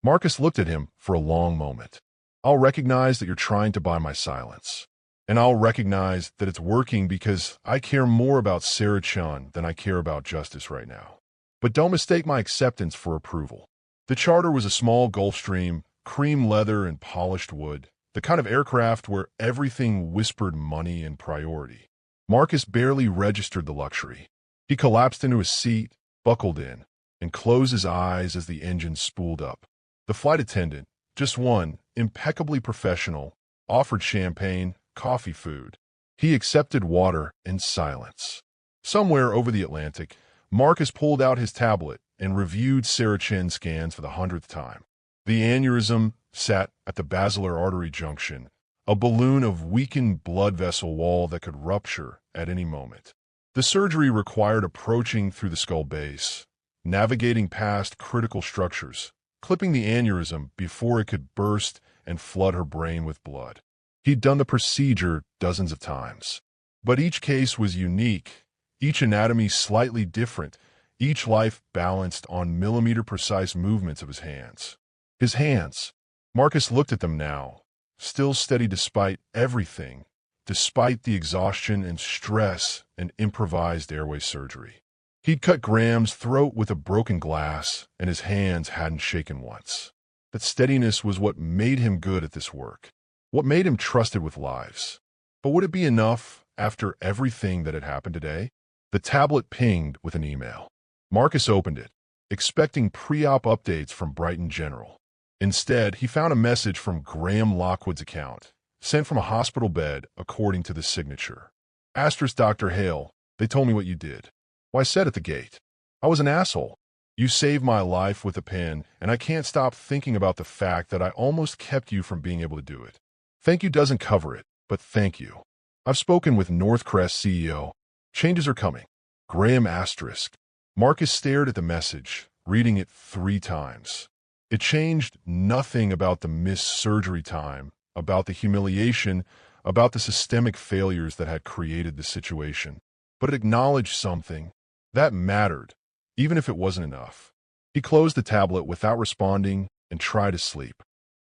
Marcus looked at him for a long moment. "I'll recognize that you're trying to buy my silence. And I'll recognize that it's working because I care more about Sarah Chun than I care about justice right now. But don't mistake my acceptance for approval." The charter was a small Gulfstream, cream leather and polished wood, the kind of aircraft where everything whispered money and priority. Marcus barely registered the luxury. He collapsed into his seat, buckled in, and closed his eyes as the engine spooled up. The flight attendant, just one, impeccably professional, offered champagne, coffee, food. He accepted water in silence. Somewhere over the Atlantic, Marcus pulled out his tablet and reviewed Sarah Chin's scans for the 100th time. The aneurysm sat at the basilar artery junction, a balloon of weakened blood vessel wall that could rupture at any moment. The surgery required approaching through the skull base, navigating past critical structures, clipping the aneurysm before it could burst and flood her brain with blood. He'd done the procedure dozens of times. But each case was unique, each anatomy slightly different, each life balanced on millimeter-precise movements of his hands. His hands. Marcus looked at them now, still steady despite everything, despite the exhaustion and stress and improvised airway surgery. He'd cut Graham's throat with a broken glass, and his hands hadn't shaken once. That steadiness was what made him good at this work, what made him trusted with lives. But would it be enough after everything that had happened today? The tablet pinged with an email. Marcus opened it, expecting pre-op updates from Brighton General. Instead, he found a message from Graham Lockwood's account, sent from a hospital bed according to the signature. Asterisk Dr. Hale, they told me what you did. Well, I said at the gate. I was an asshole. You saved my life with a pen, and I can't stop thinking about the fact that I almost kept you from being able to do it. Thank you doesn't cover it, but thank you. I've spoken with Northcrest CEO. Changes are coming. Graham asterisk. Marcus stared at the message, reading it 3 times. It changed nothing about the missed surgery time, about the humiliation, about the systemic failures that had created the situation. But it acknowledged something. That mattered, even if it wasn't enough. He closed the tablet without responding and tried to sleep.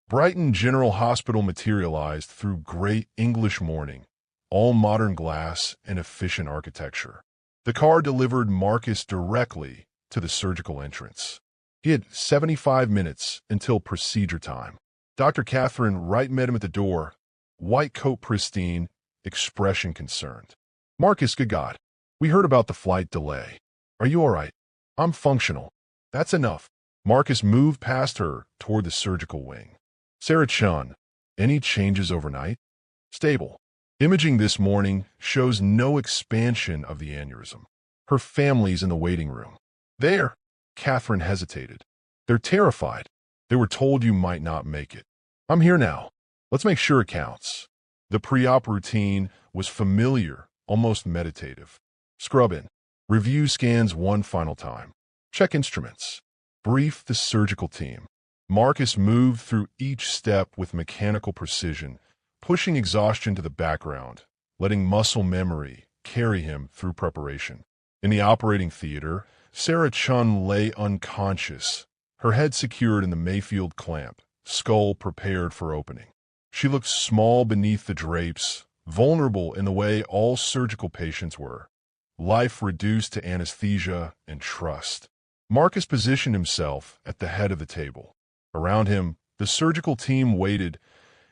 Brighton General Hospital materialized through great English morning, all modern glass and efficient architecture. The car delivered Marcus directly to the surgical entrance. He had 75 minutes until procedure time. Dr. Catherine Wright met him at the door, white coat pristine, expression concerned. "Marcus, good God. We heard about the flight delay. Are you all right?" "I'm functional." "That's enough." Marcus moved past her toward the surgical wing. "Sarah Chun, any changes overnight?" "Stable. Imaging this morning shows no expansion of the aneurysm. Her family's in the waiting room." "There." Catherine hesitated. "They're terrified. They were told you might not make it." "I'm here now. Let's make sure it counts." The pre-op routine was familiar, almost meditative. Scrub in. Review scans one final time. Check instruments. Brief the surgical team. Marcus moved through each step with mechanical precision, pushing exhaustion to the background, letting muscle memory carry him through preparation. In the operating theater, Sarah Chun lay unconscious, her head secured in the Mayfield clamp, skull prepared for opening. She looked small beneath the drapes, vulnerable in the way all surgical patients were. Life reduced to anesthesia and trust. Marcus positioned himself at the head of the table. Around him, the surgical team waited,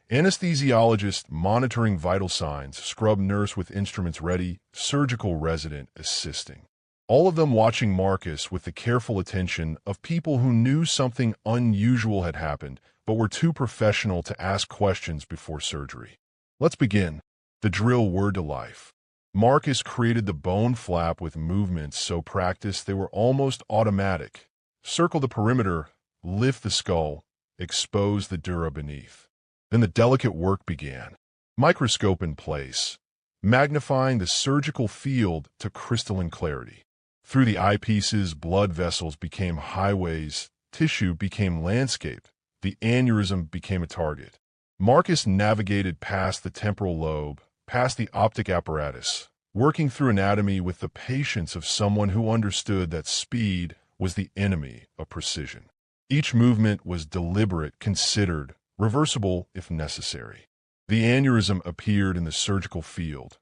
anesthesiologist monitoring vital signs, scrub nurse with instruments ready, surgical resident assisting. All of them watching Marcus with the careful attention of people who knew something unusual had happened, but were too professional to ask questions before surgery. Let's begin. The drill word to life. Marcus created the bone flap with movements so practiced they were almost automatic. Circle the perimeter, lift the skull, expose the dura beneath. Then the delicate work began. Microscope in place, magnifying the surgical field to crystalline clarity. Through the eyepieces, blood vessels became highways, tissue became landscape, the aneurysm became a target. Marcus navigated past the temporal lobe, past the optic apparatus, working through anatomy with the patience of someone who understood that speed was the enemy of precision. Each movement was deliberate, considered, reversible if necessary. The aneurysm appeared in the surgical field,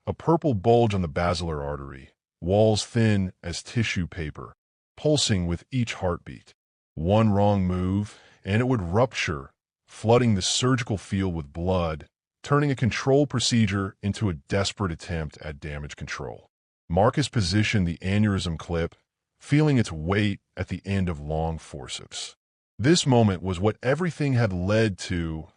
a purple bulge on the basilar artery, walls thin as tissue paper, pulsing with each heartbeat. One wrong move, and it would rupture, flooding the surgical field with blood, turning a control procedure into a desperate attempt at damage control. Marcus positioned the aneurysm clip, feeling its weight at the end of long forceps. This moment was what everything had led to: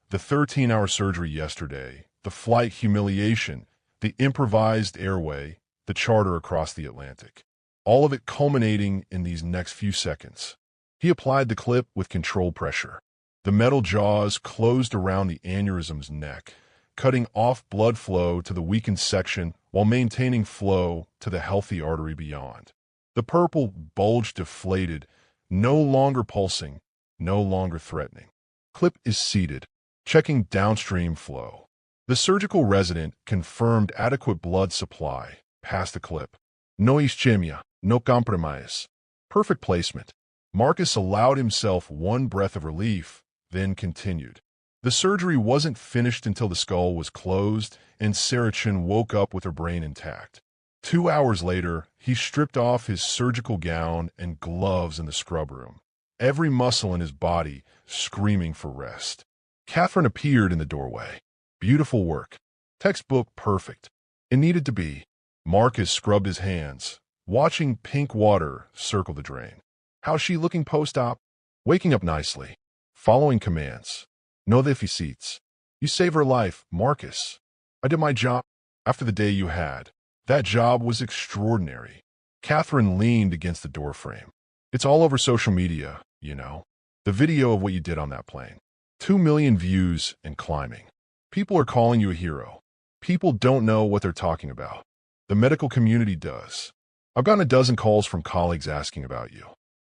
the 13-hour surgery yesterday, the flight humiliation, the improvised airway, the charter across the Atlantic. All of it culminating in these next few seconds. He applied the clip with controlled pressure. The metal jaws closed around the aneurysm's neck, cutting off blood flow to the weakened section while maintaining flow to the healthy artery beyond. The purple bulge deflated, no longer pulsing, no longer threatening. Clip is seated, checking downstream flow. The surgical resident confirmed adequate blood supply past the clip. No ischemia, no compromise. Perfect placement. Marcus allowed himself one breath of relief, then continued. The surgery wasn't finished until the skull was closed and Saracen woke up with her brain intact. 2 hours later, he stripped off his surgical gown and gloves in the scrub room, every muscle in his body screaming for rest. Catherine appeared in the doorway. Beautiful work. Textbook perfect. It needed to be. Marcus scrubbed his hands, watching pink water circle the drain. How's she looking post-op? Waking up nicely. Following commands. No deficits. You saved her life, Marcus. I did my job. After the day you had, that job was extraordinary. Catherine leaned against the doorframe. It's all over social media, you know. The video of what you did on that plane. 2 million views and climbing. People are calling you a hero. People don't know what they're talking about. The medical community does. I've gotten a dozen calls from colleagues asking about you,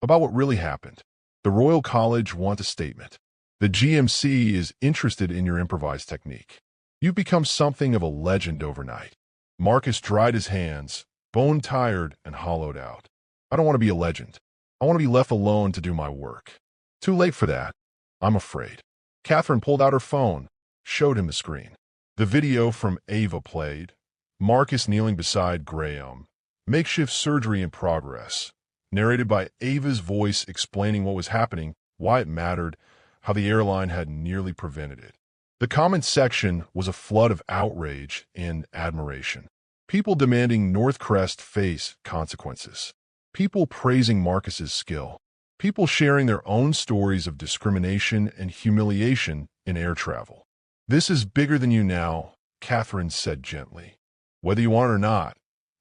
about what really happened. The Royal College wants a statement. The GMC is interested in your improvised technique. You've become something of a legend overnight. Marcus dried his hands, bone-tired and hollowed out. I don't want to be a legend. I want to be left alone to do my work. Too late for that, I'm afraid. Catherine pulled out her phone, showed him the screen. The video from Ava played. Marcus kneeling beside Graham. Makeshift surgery in progress. Narrated by Ava's voice explaining what was happening, why it mattered, how the airline had nearly prevented it. The comment section was a flood of outrage and admiration. People demanding Northcrest face consequences. People praising Marcus's skill. People sharing their own stories of discrimination and humiliation in air travel. This is bigger than you now, Catherine said gently. Whether you want it or not,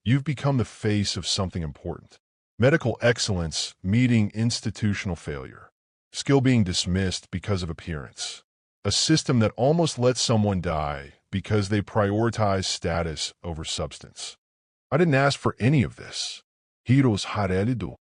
you've become the face of something important. Medical excellence meeting institutional failure. Skill being dismissed because of appearance. A system that almost lets someone die because they prioritize status over substance. I didn't ask for any of this. Heroes haredido.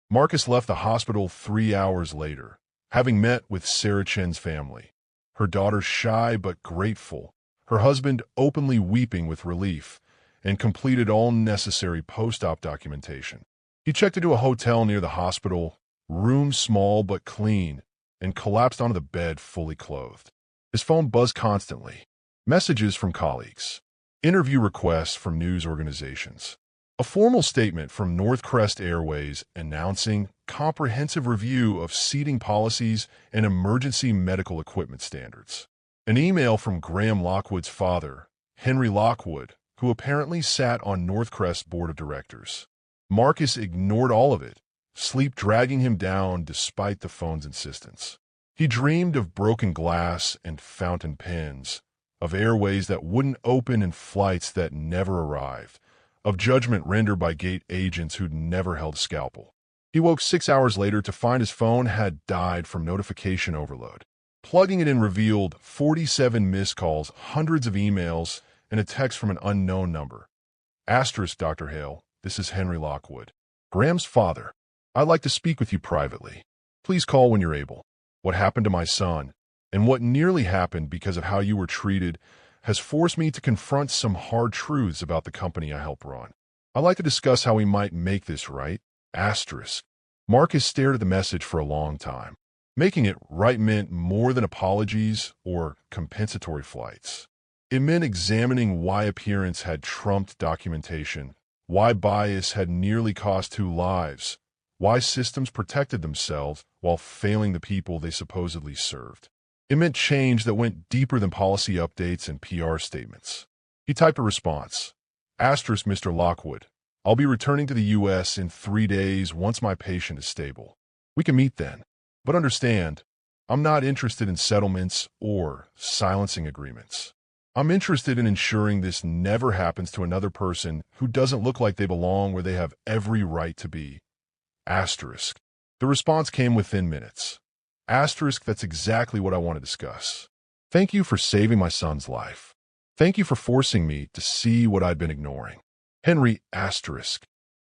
Marcus left the hospital 3 hours later, having met with Saracen's family. Her daughter shy but grateful, her husband openly weeping with relief, and completed all necessary post-op documentation. He checked into a hotel near the hospital, room small but clean, and collapsed onto the bed fully clothed. His phone buzzed constantly. Messages from colleagues. Interview requests from news organizations. A formal statement from Northwest Airways announcing comprehensive review of seating policies and emergency medical equipment standards. An email from Graham Lockwood's father, Henry Lockwood, who apparently sat on Northwest's board of directors. Marcus ignored all of it, sleep dragging him down despite the phone's insistence. He dreamed of broken glass and fountain pens, of airways that wouldn't open and flights that never arrived, of judgment rendered by gate agents who'd never held a scalpel. He woke 6 hours later to find his phone had died from notification overload. Plugging it in revealed 47 missed calls, hundreds of emails, and a text from an unknown number. Asterisk, Dr. Hale, this is Henry Lockwood, Graham's father. I'd like to speak with you privately. Please call when you're able. What happened to my son, and what nearly happened because of how you were treated, has forced me to confront some hard truths about the company I help run. I'd like to discuss how we might make this right. Asterisk. Marcus stared at the message for a long time. Making it right meant more than apologies or compensatory flights. It meant examining why appearance had trumped documentation, why bias had nearly cost 2 lives, why systems protected themselves while failing the people they supposedly served. It meant change that went deeper than policy updates and PR statements. He typed a response. Asterisk, Mr. Lockwood. I'll be returning to the U.S. in 3 days once my patient is stable. We can meet then. But understand, I'm not interested in settlements or silencing agreements. I'm interested in ensuring this never happens to another person who doesn't look like they belong where they have every right to be. Asterisk. The response came within minutes. Asterisk, that's exactly what I want to discuss. Thank you for saving my son's life. Thank you for forcing me to see what I'd been ignoring. Henry, asterisk.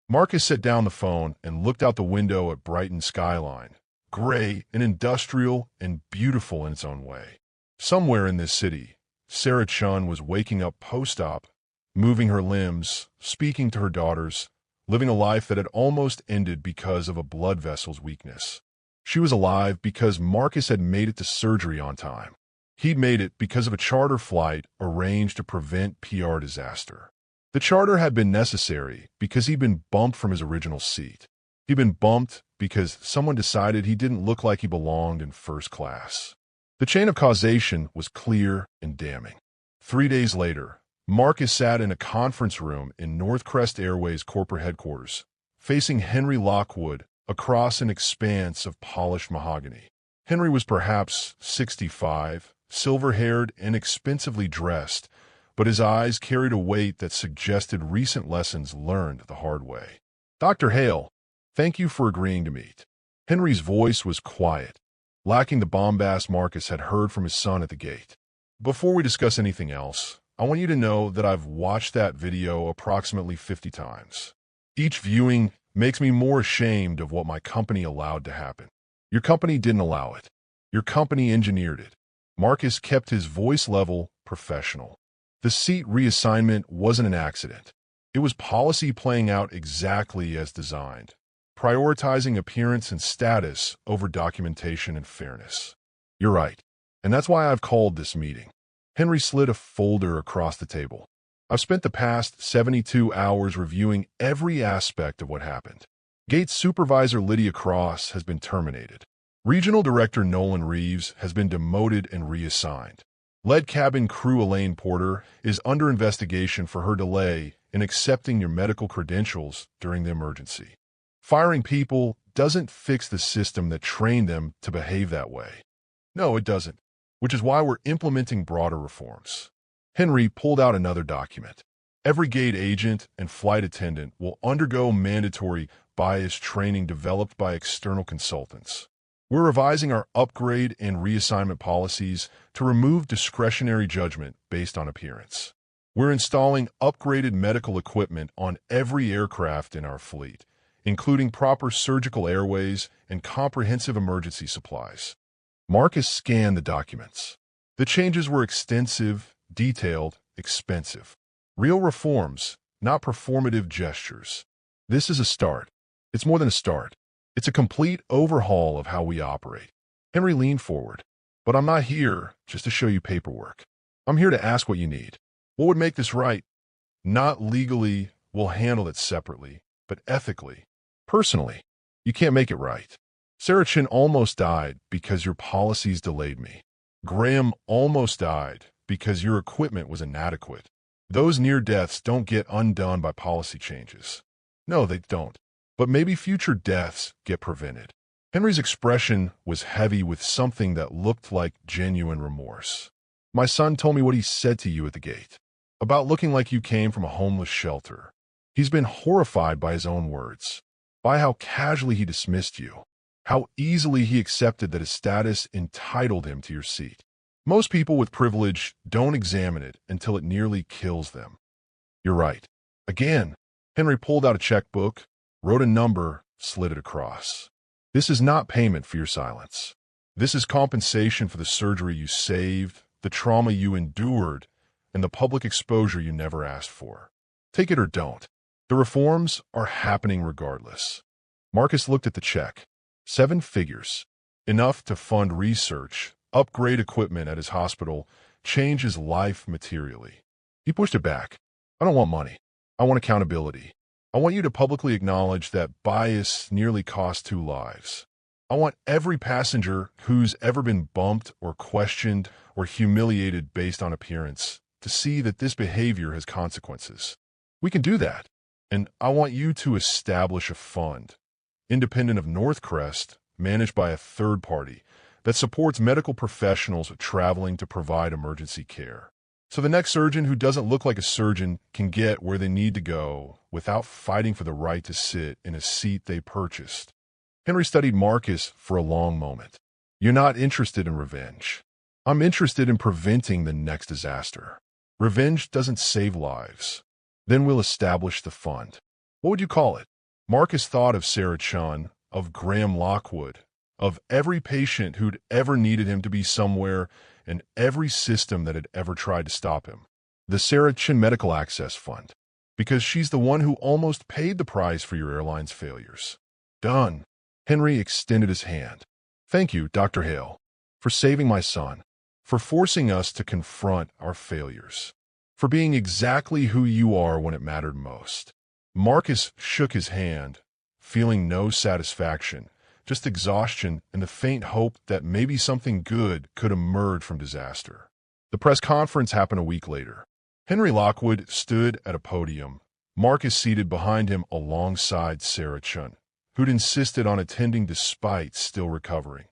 Marcus set down the phone and looked out the window at Brighton's skyline, gray and industrial and beautiful in its own way. Somewhere in this city, Sarah Chun was waking up post-op, moving her limbs, speaking to her daughters, living a life that had almost ended because of a blood vessel's weakness. She was alive because Marcus had made it to surgery on time. He'd made it because of a charter flight arranged to prevent PR disaster. The charter had been necessary because he'd been bumped from his original seat. He'd been bumped because someone decided he didn't look like he belonged in first class. The chain of causation was clear and damning. 3 days later, Marcus sat in a conference room in Northwest Airways corporate headquarters, facing Henry Lockwood across an expanse of polished mahogany. Henry was perhaps 65, silver-haired and expensively dressed, but his eyes carried a weight that suggested recent lessons learned the hard way. Dr. Hale, thank you for agreeing to meet. Henry's voice was quiet, lacking the bombast Marcus had heard from his son at the gate. Before we discuss anything else, I want you to know that I've watched that video approximately 50 times. Each viewing makes me more ashamed of what my company allowed to happen. Your company didn't allow it. Your company engineered it. Marcus kept his voice level, professional. The seat reassignment wasn't an accident. It was policy playing out exactly as designed, prioritizing appearance and status over documentation and fairness. You're right, and that's why I've called this meeting. Henry slid a folder across the table. I've spent the past 72 hours reviewing every aspect of what happened. Gate Supervisor Lydia Cross has been terminated. Regional Director Nolan Reeves has been demoted and reassigned. Lead cabin crew Elaine Porter is under investigation for her delay in accepting your medical credentials during the emergency. Firing people doesn't fix the system that trained them to behave that way. No, it doesn't, which is why we're implementing broader reforms. Henry pulled out another document. Every gate agent and flight attendant will undergo mandatory bias training developed by external consultants. We're revising our upgrade and reassignment policies to remove discretionary judgment based on appearance. We're installing upgraded medical equipment on every aircraft in our fleet, including proper surgical airways and comprehensive emergency supplies. Marcus scanned the documents. The changes were extensive, detailed, expensive. Real reforms, not performative gestures. This is a start. It's more than a start. It's a complete overhaul of how we operate. Henry leaned forward. But I'm not here just to show you paperwork. I'm here to ask what you need. What would make this right? Not legally, we'll handle it separately, but ethically, personally, you can't make it right. Sarah Chin almost died because your policies delayed me. Graham almost died because your equipment was inadequate. Those near deaths don't get undone by policy changes. No, they don't. But maybe future deaths get prevented. Henry's expression was heavy with something that looked like genuine remorse. My son told me what he said to you at the gate, about looking like you came from a homeless shelter. He's been horrified by his own words, by how casually he dismissed you, how easily he accepted that his status entitled him to your seat. Most people with privilege don't examine it until it nearly kills them. You're right. Again, Henry pulled out a checkbook, wrote a number, slid it across. This is not payment for your silence. This is compensation for the surgery you saved, the trauma you endured, and the public exposure you never asked for. Take it or don't. The reforms are happening regardless. Marcus looked at the check. 7 figures. Enough to fund research, upgrade equipment at his hospital, change his life materially. He pushed it back. I don't want money. I want accountability. I want you to publicly acknowledge that bias nearly cost 2 lives. I want every passenger who's ever been bumped or questioned or humiliated based on appearance to see that this behavior has consequences. We can do that. And I want you to establish a fund, independent of Northcrest, managed by a third party, that supports medical professionals traveling to provide emergency care. So the next surgeon who doesn't look like a surgeon can get where they need to go without fighting for the right to sit in a seat they purchased. Henry studied Marcus for a long moment. You're not interested in revenge. I'm interested in preventing the next disaster. Revenge doesn't save lives. Then we'll establish the fund. What would you call it? Marcus thought of Sarah Chun, of Graham Lockwood, of every patient who'd ever needed him to be somewhere, and every system that had ever tried to stop him. The Sarah Chin Medical Access Fund, because she's the one who almost paid the price for your airline's failures. Done. Henry extended his hand. Thank you, Dr. Hale, for saving my son, for forcing us to confront our failures, for being exactly who you are when it mattered most. Marcus shook his hand, feeling no satisfaction, just exhaustion and the faint hope that maybe something good could emerge from disaster. The press conference happened a week later. Henry Lockwood stood at a podium, Marcus seated behind him alongside Sarah Chun, who'd insisted on attending despite still recovering,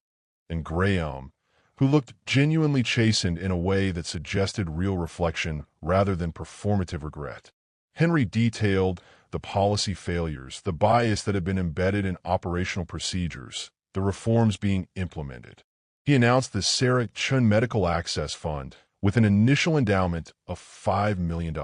and Graham, who looked genuinely chastened in a way that suggested real reflection rather than performative regret. Henry detailed the policy failures, the bias that had been embedded in operational procedures, the reforms being implemented. He announced the Sarah Chun Medical Access Fund with an initial endowment of $5 million.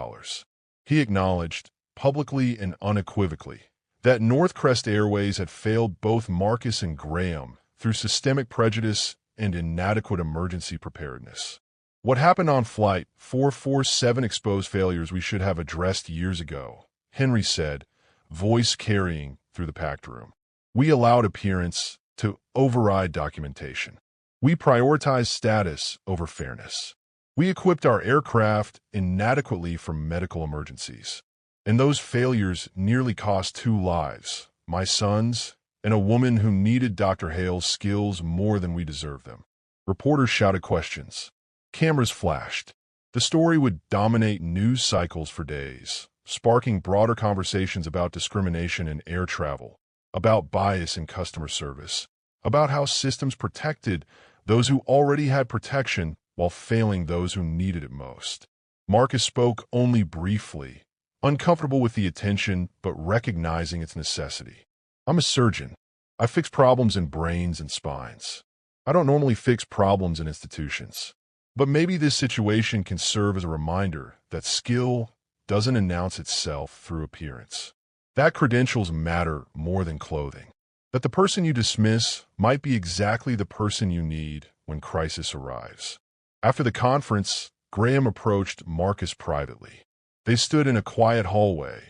He acknowledged, publicly and unequivocally, that Northcrest Airways had failed both Marcus and Graham through systemic prejudice and inadequate emergency preparedness. What happened on Flight 447 exposed failures we should have addressed years ago, Henry said, voice carrying through the packed room. We allowed appearance to override documentation. We prioritized status over fairness. We equipped our aircraft inadequately for medical emergencies. And those failures nearly cost 2 lives, my son's, and a woman who needed Dr. Hale's skills more than we deserved them. Reporters shouted questions. Cameras flashed. The story would dominate news cycles for days, sparking broader conversations about discrimination in air travel, about bias in customer service, about how systems protected those who already had protection while failing those who needed it most. Marcus spoke only briefly, uncomfortable with the attention but recognizing its necessity. I'm a surgeon. I fix problems in brains and spines. I don't normally fix problems in institutions. But maybe this situation can serve as a reminder that skill doesn't announce itself through appearance. That credentials matter more than clothing. That the person you dismiss might be exactly the person you need when crisis arrives. After the conference, Graham approached Marcus privately. They stood in a quiet hallway,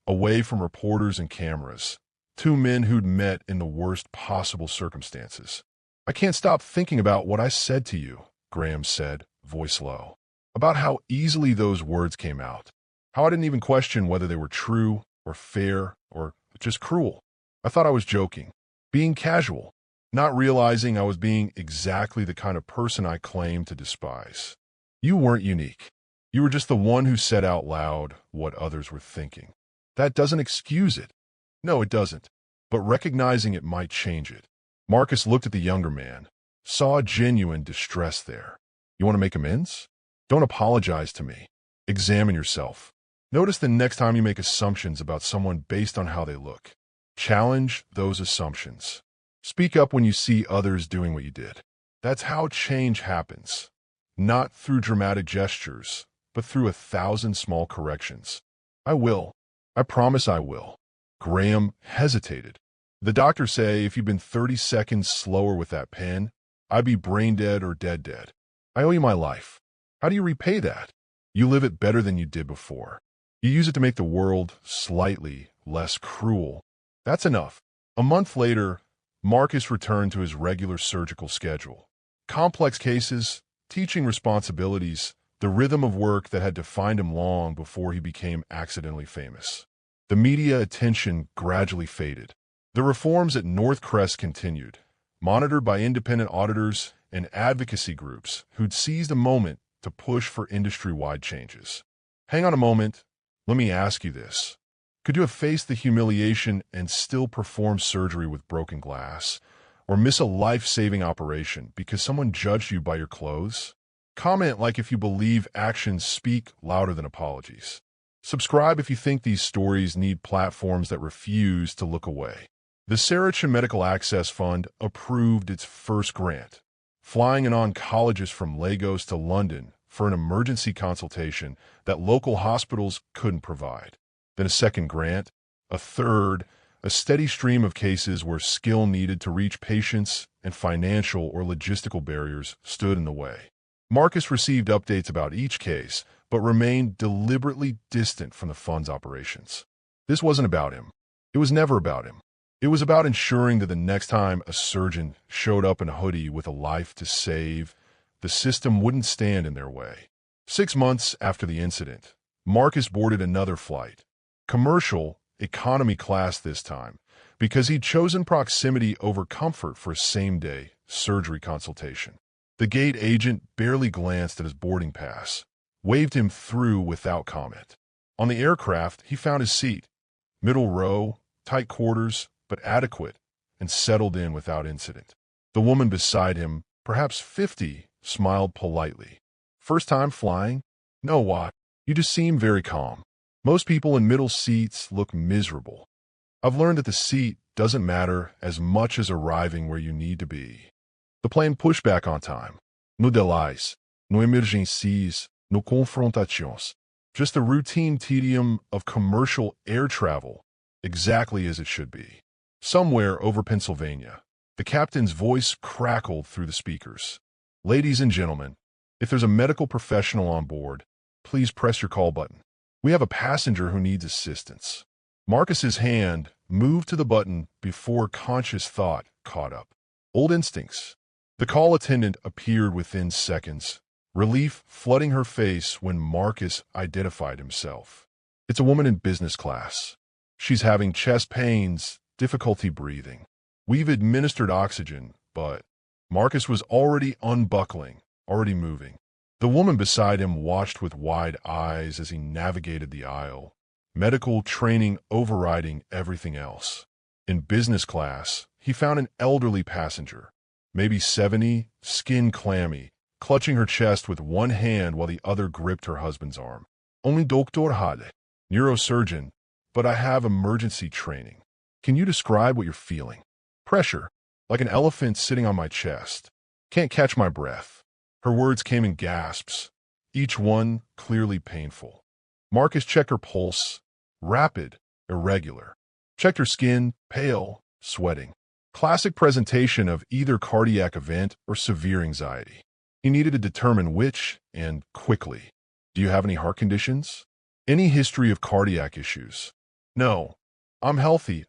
away from reporters and cameras, Two men who'd met in the worst possible circumstances. I can't stop thinking about what I said to you, Graham said, voice low. About how easily those words came out. How I didn't even question whether they were true or fair or just cruel. I thought I was joking, being casual, not realizing I was being exactly the kind of person I claimed to despise. You weren't unique. You were just the one who said out loud what others were thinking. That doesn't excuse it. No, it doesn't. But recognizing it might change it. Marcus looked at the younger man, saw genuine distress there. You want to make amends? Don't apologize to me. Examine yourself. Notice the next time you make assumptions about someone based on how they look. Challenge those assumptions. Speak up when you see others doing what you did. That's how change happens. Not through dramatic gestures, but through 1,000 small corrections. I will. I promise I will. Graham hesitated. The doctors say if you'd been 30 seconds slower with that pen, I'd be brain dead or dead. I owe you my life. How do you repay that? You live it better than you did before. You use it to make the world slightly less cruel. That's enough. A month later, Marcus returned to his regular surgical schedule. Complex cases, teaching responsibilities, the rhythm of work that had defined him long before he became accidentally famous. The media attention gradually faded. The reforms at North Crest continued, monitored by independent auditors and advocacy groups who'd seized a moment to push for industry-wide changes. Hang on a moment. Let me ask you this. Could you have faced the humiliation and still perform surgery with broken glass, or miss a life-saving operation because someone judged you by your clothes? Comment like if you believe actions speak louder than apologies. Subscribe if you think these stories need platforms that refuse to look away. The Saracen Medical Access Fund approved its first grant, flying an oncologist from Lagos to London for an emergency consultation that local hospitals couldn't provide. Then a second grant, a third, a steady stream of cases where skill needed to reach patients and financial or logistical barriers stood in the way. Marcus received updates about each case, but remained deliberately distant from the fund's operations. This wasn't about him. It was never about him. It was about ensuring that the next time a surgeon showed up in a hoodie with a life to save, the system wouldn't stand in their way. 6 months after the incident, Marcus boarded another flight. Commercial, economy class this time, because he'd chosen proximity over comfort for a same-day surgery consultation. The gate agent barely glanced at his boarding pass, waved him through without comment. On the aircraft, he found his seat. Middle row, tight quarters, but adequate, and settled in without incident. The woman beside him, perhaps 50, smiled politely. First time flying? No, what? You just seem very calm. Most people in middle seats look miserable. I've learned that the seat doesn't matter as much as arriving where you need to be. The plane pushed back on time. No delays, no emergências, no confrontations. Just the routine tedium of commercial air travel, exactly as it should be. Somewhere over Pennsylvania, the captain's voice crackled through the speakers. Ladies and gentlemen, if there's a medical professional on board, please press your call button. We have a passenger who needs assistance. Marcus's hand moved to the button before conscious thought caught up. Old instincts. The call attendant appeared within seconds, relief flooding her face when Marcus identified himself. It's a woman in business class. She's having chest pains, difficulty breathing. We've administered oxygen, but Marcus was already unbuckling, already moving. The woman beside him watched with wide eyes as he navigated the aisle, medical training overriding everything else. In business class, he found an elderly passenger, maybe 70, skin clammy, clutching her chest with one hand while the other gripped her husband's arm. Only Dr. Hade, neurosurgeon, but I have emergency training. Can you describe what you're feeling? Pressure, like an elephant sitting on my chest. Can't catch my breath. Her words came in gasps, each one clearly painful. Marcus checked her pulse, rapid, irregular. Checked her skin, pale, sweating. Classic presentation of either cardiac event or severe anxiety. He needed to determine which, and quickly. Do you have any heart conditions? Any history of cardiac issues? No. I'm healthy.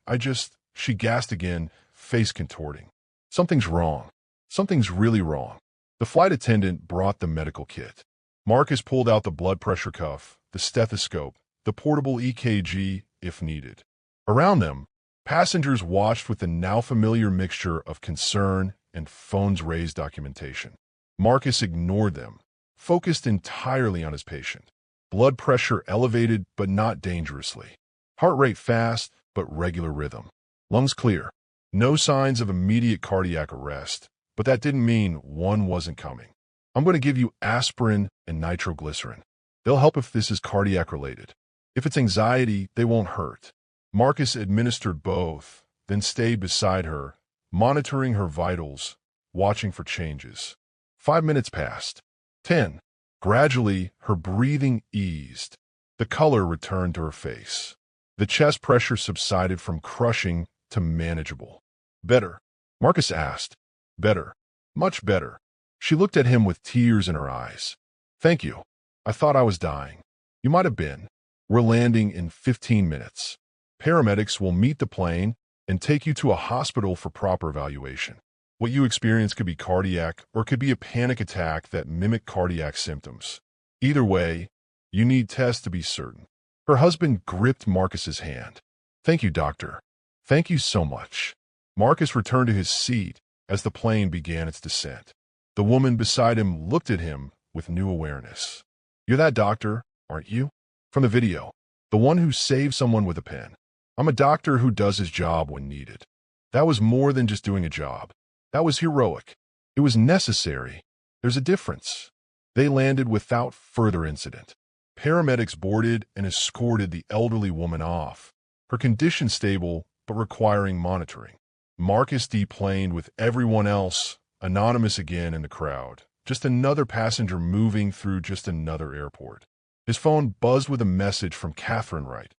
She gasped again, face contorting. Something's wrong. Something's really wrong. The flight attendant brought the medical kit. Marcus pulled out the blood pressure cuff, the stethoscope, the portable EKG, if needed. Around them, passengers watched with the now familiar mixture of concern and phones-raised documentation. Marcus ignored them, focused entirely on his patient. Blood pressure elevated but not dangerously. Heart rate fast but regular rhythm. Lungs clear. No signs of immediate cardiac arrest, but that didn't mean one wasn't coming. I'm going to give you aspirin and nitroglycerin. They'll help if this is cardiac-related. If it's anxiety, they won't hurt. Marcus administered both, then stayed beside her, monitoring her vitals, watching for changes. 5 minutes passed. 10. Gradually, her breathing eased. The color returned to her face. The chest pressure subsided from crushing to manageable. Better? Marcus asked. Better. Much better. She looked at him with tears in her eyes. Thank you. I thought I was dying. You might have been. We're landing in 15 minutes. Paramedics will meet the plane and take you to a hospital for proper evaluation. What you experience could be cardiac or could be a panic attack that mimic cardiac symptoms. Either way, you need tests to be certain. Her husband gripped Marcus's hand. Thank you, doctor. Thank you so much. Marcus returned to his seat as the plane began its descent. The woman beside him looked at him with new awareness. You're that doctor, aren't you? From the video. The one who saved someone with a pen. I'm a doctor who does his job when needed. That was more than just doing a job. That was heroic. It was necessary. There's a difference. They landed without further incident. Paramedics boarded and escorted the elderly woman off, her condition stable but requiring monitoring. Marcus deplaned with everyone else, anonymous again in the crowd, just another passenger moving through just another airport. His phone buzzed with a message from Catherine Wright.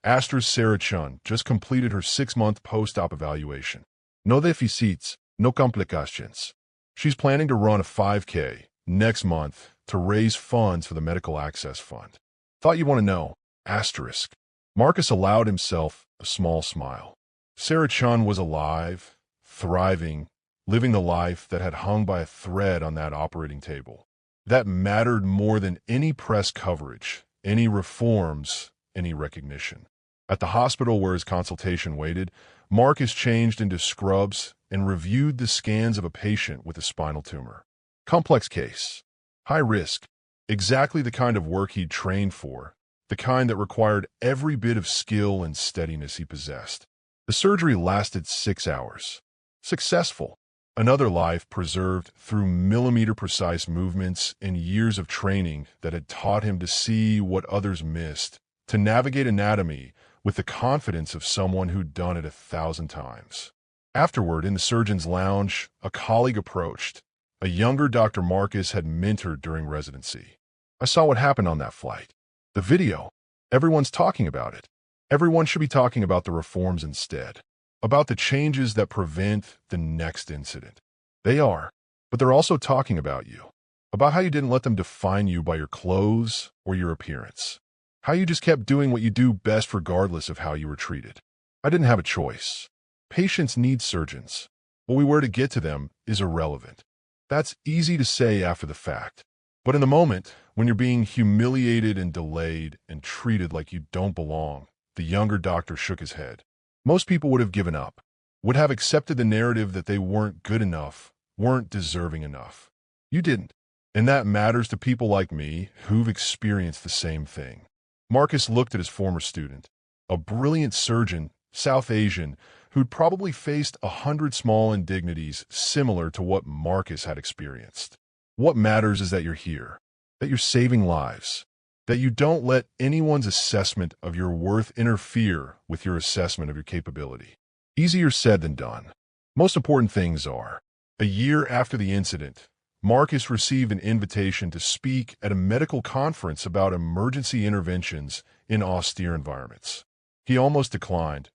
Astra's Sarah Chun just completed her 6-month post-op evaluation. No déficits, no complications. She's planning to run a 5K next month to raise funds for the Medical Access Fund. Thought you'd want to know. Asterisk. Marcus allowed himself a small smile. Sarah Chun was alive, thriving, living the life that had hung by a thread on that operating table. That mattered more than any press coverage, any reforms, any recognition. At the hospital where his consultation waited, Marcus changed into scrubs and reviewed the scans of a patient with a spinal tumor. Complex case. High risk. Exactly the kind of work he'd trained for, the kind that required every bit of skill and steadiness he possessed. The surgery lasted 6 hours. Successful. Another life preserved through millimeter-precise movements and years of training that had taught him to see what others missed, to navigate anatomy with the confidence of someone who'd done it 1,000 times. Afterward, in the surgeon's lounge, a colleague approached, a younger Dr. Marcus had mentored during residency. I saw what happened on that flight. The video. Everyone's talking about it. Everyone should be talking about the reforms instead. About the changes that prevent the next incident. They are, but they're also talking about you. About how you didn't let them define you by your clothes or your appearance. How you just kept doing what you do best regardless of how you were treated. I didn't have a choice. Patients need surgeons. What we were to get to them is irrelevant. That's easy to say after the fact. But in the moment, when you're being humiliated and delayed and treated like you don't belong, the younger doctor shook his head. Most people would have given up, would have accepted the narrative that they weren't good enough, weren't deserving enough. You didn't. And that matters to people like me who've experienced the same thing. Marcus looked at his former student, a brilliant surgeon, South Asian, who'd probably faced 100 small indignities similar to what Marcus had experienced. What matters is that you're here, that you're saving lives, that you don't let anyone's assessment of your worth interfere with your assessment of your capability. Easier said than done. Most important things are, a year after the incident, Marcus received an invitation to speak at a medical conference about emergency interventions in austere environments. He almost declined.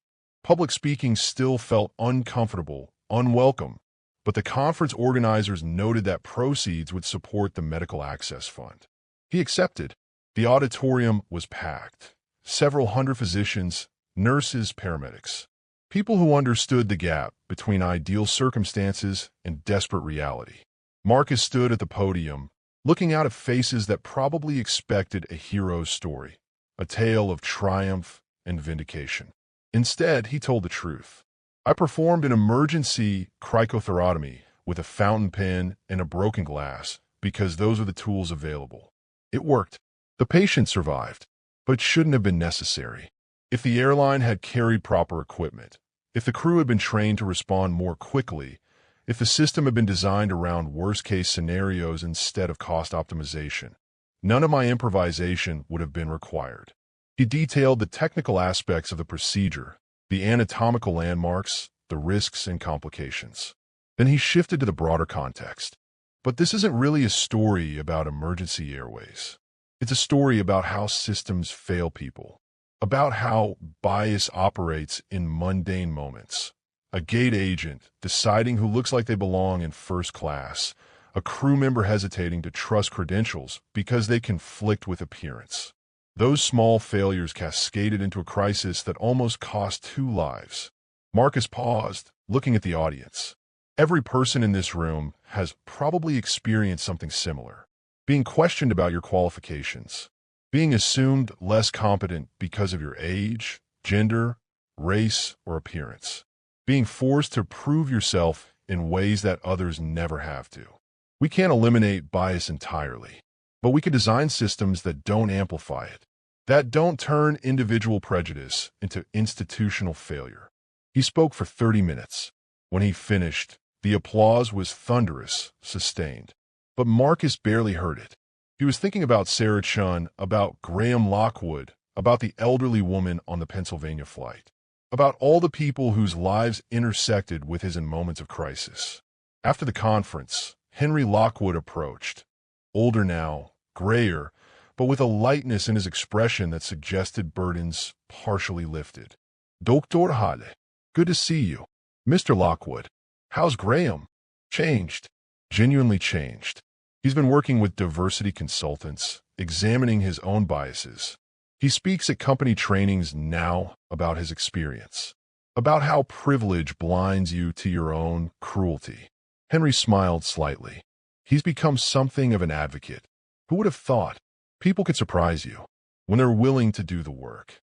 Public speaking still felt uncomfortable, unwelcome, but the conference organizers noted that proceeds would support the Medical Access Fund. He accepted. The auditorium was packed. Several hundred physicians, nurses, paramedics. People who understood the gap between ideal circumstances and desperate reality. Marcus stood at the podium, looking out at faces that probably expected a hero's story, a tale of triumph and vindication. Instead, he told the truth. I performed an emergency cricothyrotomy with a fountain pen and a broken glass because those were the tools available. It worked. The patient survived, but it shouldn't have been necessary. If the airline had carried proper equipment, if the crew had been trained to respond more quickly, if the system had been designed around worst-case scenarios instead of cost optimization, none of my improvisation would have been required. He detailed the technical aspects of the procedure, the anatomical landmarks, the risks and complications. Then he shifted to the broader context. But this isn't really a story about emergency airways. It's a story about how systems fail people, about how bias operates in mundane moments. A gate agent deciding who looks like they belong in first class, a crew member hesitating to trust credentials because they conflict with appearance. Those small failures cascaded into a crisis that almost cost 2 lives. Marcus paused, looking at the audience. Every person in this room has probably experienced something similar. Being questioned about your qualifications. Being assumed less competent because of your age, gender, race, or appearance. Being forced to prove yourself in ways that others never have to. We can't eliminate bias entirely, but we can design systems that don't amplify it, that don't turn individual prejudice into institutional failure. He spoke for 30 minutes. When he finished, the applause was thunderous, sustained. But Marcus barely heard it. He was thinking about Sarah Chun, about Graham Lockwood, about the elderly woman on the Pennsylvania flight, about all the people whose lives intersected with his in moments of crisis. After the conference, Henry Lockwood approached, older now, grayer, but with a lightness in his expression that suggested burdens partially lifted. Dr. Hale, good to see you. Mr. Lockwood, how's Graham? Changed. Genuinely changed. He's been working with diversity consultants, examining his own biases. He speaks at company trainings now about his experience, about how privilege blinds you to your own cruelty. Henry smiled slightly. He's become something of an advocate. Who would have thought? People could surprise you when they're willing to do the work.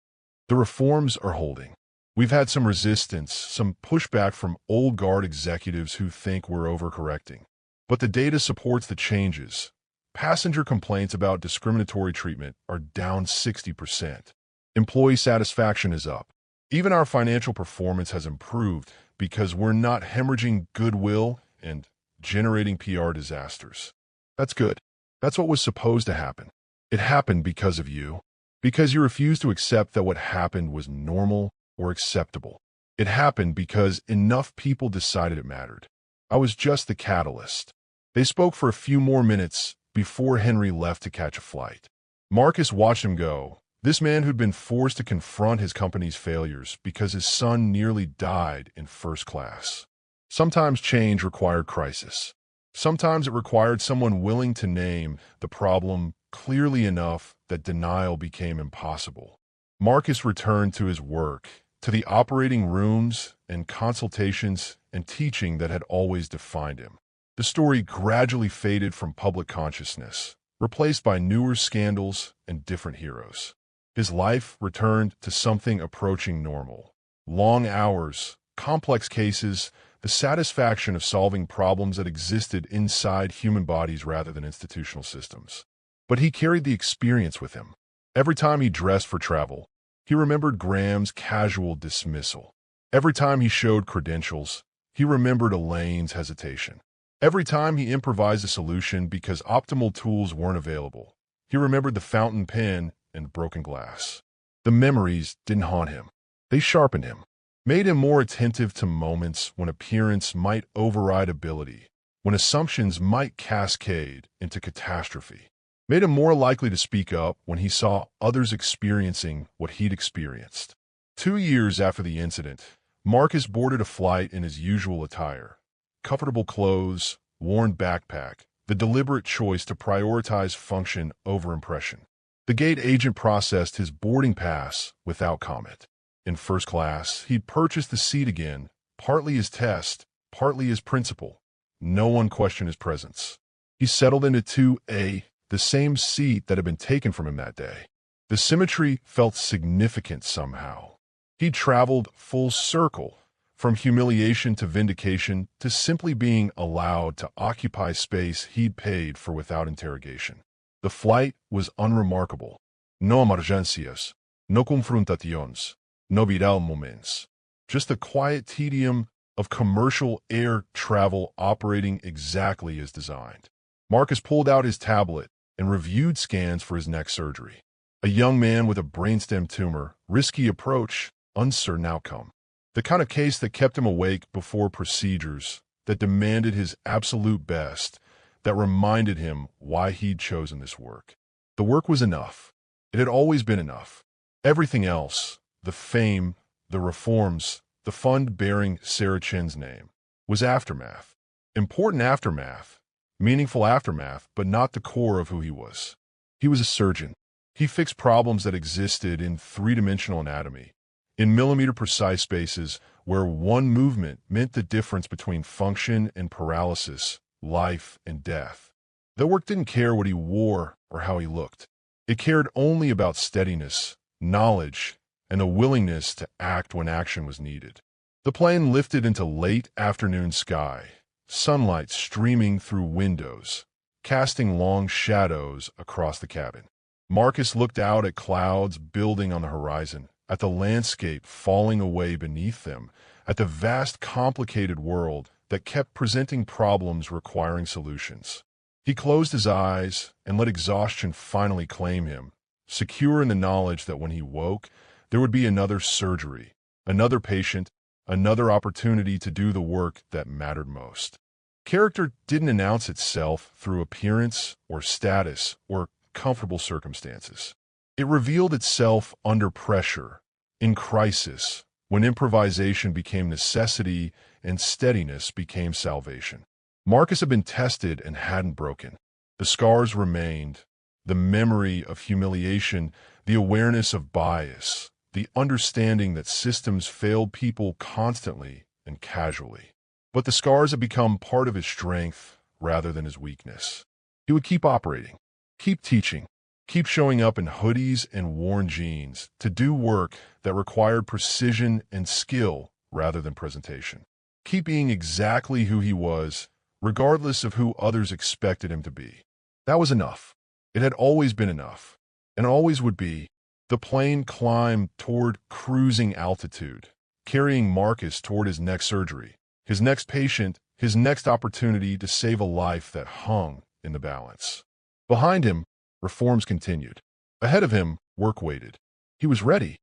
The reforms are holding. We've had some resistance, some pushback from old guard executives who think we're overcorrecting. But the data supports the changes. Passenger complaints about discriminatory treatment are down 60%. Employee satisfaction is up. Even our financial performance has improved because we're not hemorrhaging goodwill and generating PR disasters. That's good. That's what was supposed to happen. It happened because of you. Because you refused to accept that what happened was normal or acceptable. It happened because enough people decided it mattered. I was just the catalyst. They spoke for a few more minutes before Henry left to catch a flight. Marcus watched him go, this man who'd been forced to confront his company's failures because his son nearly died in first class. Sometimes change required crisis. Sometimes it required someone willing to name the problem clearly enough that denial became impossible. Marcus returned to his work, to the operating rooms and consultations and teaching that had always defined him. The story gradually faded from public consciousness, replaced by newer scandals and different heroes. His life returned to something approaching normal. Long hours, complex cases, the satisfaction of solving problems that existed inside human bodies rather than institutional systems. But he carried the experience with him. Every time he dressed for travel, he remembered Graham's casual dismissal. Every time he showed credentials, he remembered Elaine's hesitation. Every time he improvised a solution because optimal tools weren't available, he remembered the fountain pen and broken glass. The memories didn't haunt him. They sharpened him, made him more attentive to moments when appearance might override ability, when assumptions might cascade into catastrophe, made him more likely to speak up when he saw others experiencing what he'd experienced. 2 years after the incident, Marcus boarded a flight in his usual attire. Comfortable clothes, worn backpack, the deliberate choice to prioritize function over impression. The gate agent processed his boarding pass without comment. In first class, he'd purchased the seat again, partly as test, partly as principle. No one questioned his presence. He settled into 2A, the same seat that had been taken from him that day. The symmetry felt significant somehow. He'd traveled full circle, from humiliation to vindication to simply being allowed to occupy space he'd paid for without interrogation. The flight was unremarkable. No emergencias, no confrontaciones, no viral moments. Just the quiet tedium of commercial air travel operating exactly as designed. Marcus pulled out his tablet and reviewed scans for his neck surgery. A young man with a brainstem tumor, risky approach, uncertain outcome. The kind of case that kept him awake before procedures, that demanded his absolute best, that reminded him why he'd chosen this work. The work was enough. It had always been enough. Everything else, the fame, the reforms, the fund bearing Sarah Chin's name, was aftermath. Important aftermath, meaningful aftermath, but not the core of who he was. He was a surgeon. He fixed problems that existed in three-dimensional anatomy, in millimeter-precise spaces where one movement meant the difference between function and paralysis, life and death. The work didn't care what he wore or how he looked. It cared only about steadiness, knowledge, and a willingness to act when action was needed. The plane lifted into late afternoon sky, sunlight streaming through windows, casting long shadows across the cabin. Marcus looked out at clouds building on the horizon, at the landscape falling away beneath them, at the vast, complicated world that kept presenting problems requiring solutions. He closed his eyes and let exhaustion finally claim him, secure in the knowledge that when he woke, there would be another surgery, another patient, another opportunity to do the work that mattered most. Character didn't announce itself through appearance or status or comfortable circumstances. It revealed itself under pressure, in crisis, when improvisation became necessity and steadiness became salvation. Marcus had been tested and hadn't broken. The scars remained, the memory of humiliation, the awareness of bias, the understanding that systems failed people constantly and casually. But the scars had become part of his strength rather than his weakness. He would keep operating, keep teaching, keep showing up in hoodies and worn jeans to do work that required precision and skill rather than presentation. Keep being exactly who he was, regardless of who others expected him to be. That was enough. It had always been enough, and always would be. The plane climbed toward cruising altitude, carrying Marcus toward his next surgery, his next patient, his next opportunity to save a life that hung in the balance. Behind him, reforms continued. Ahead of him, work waited. He was ready.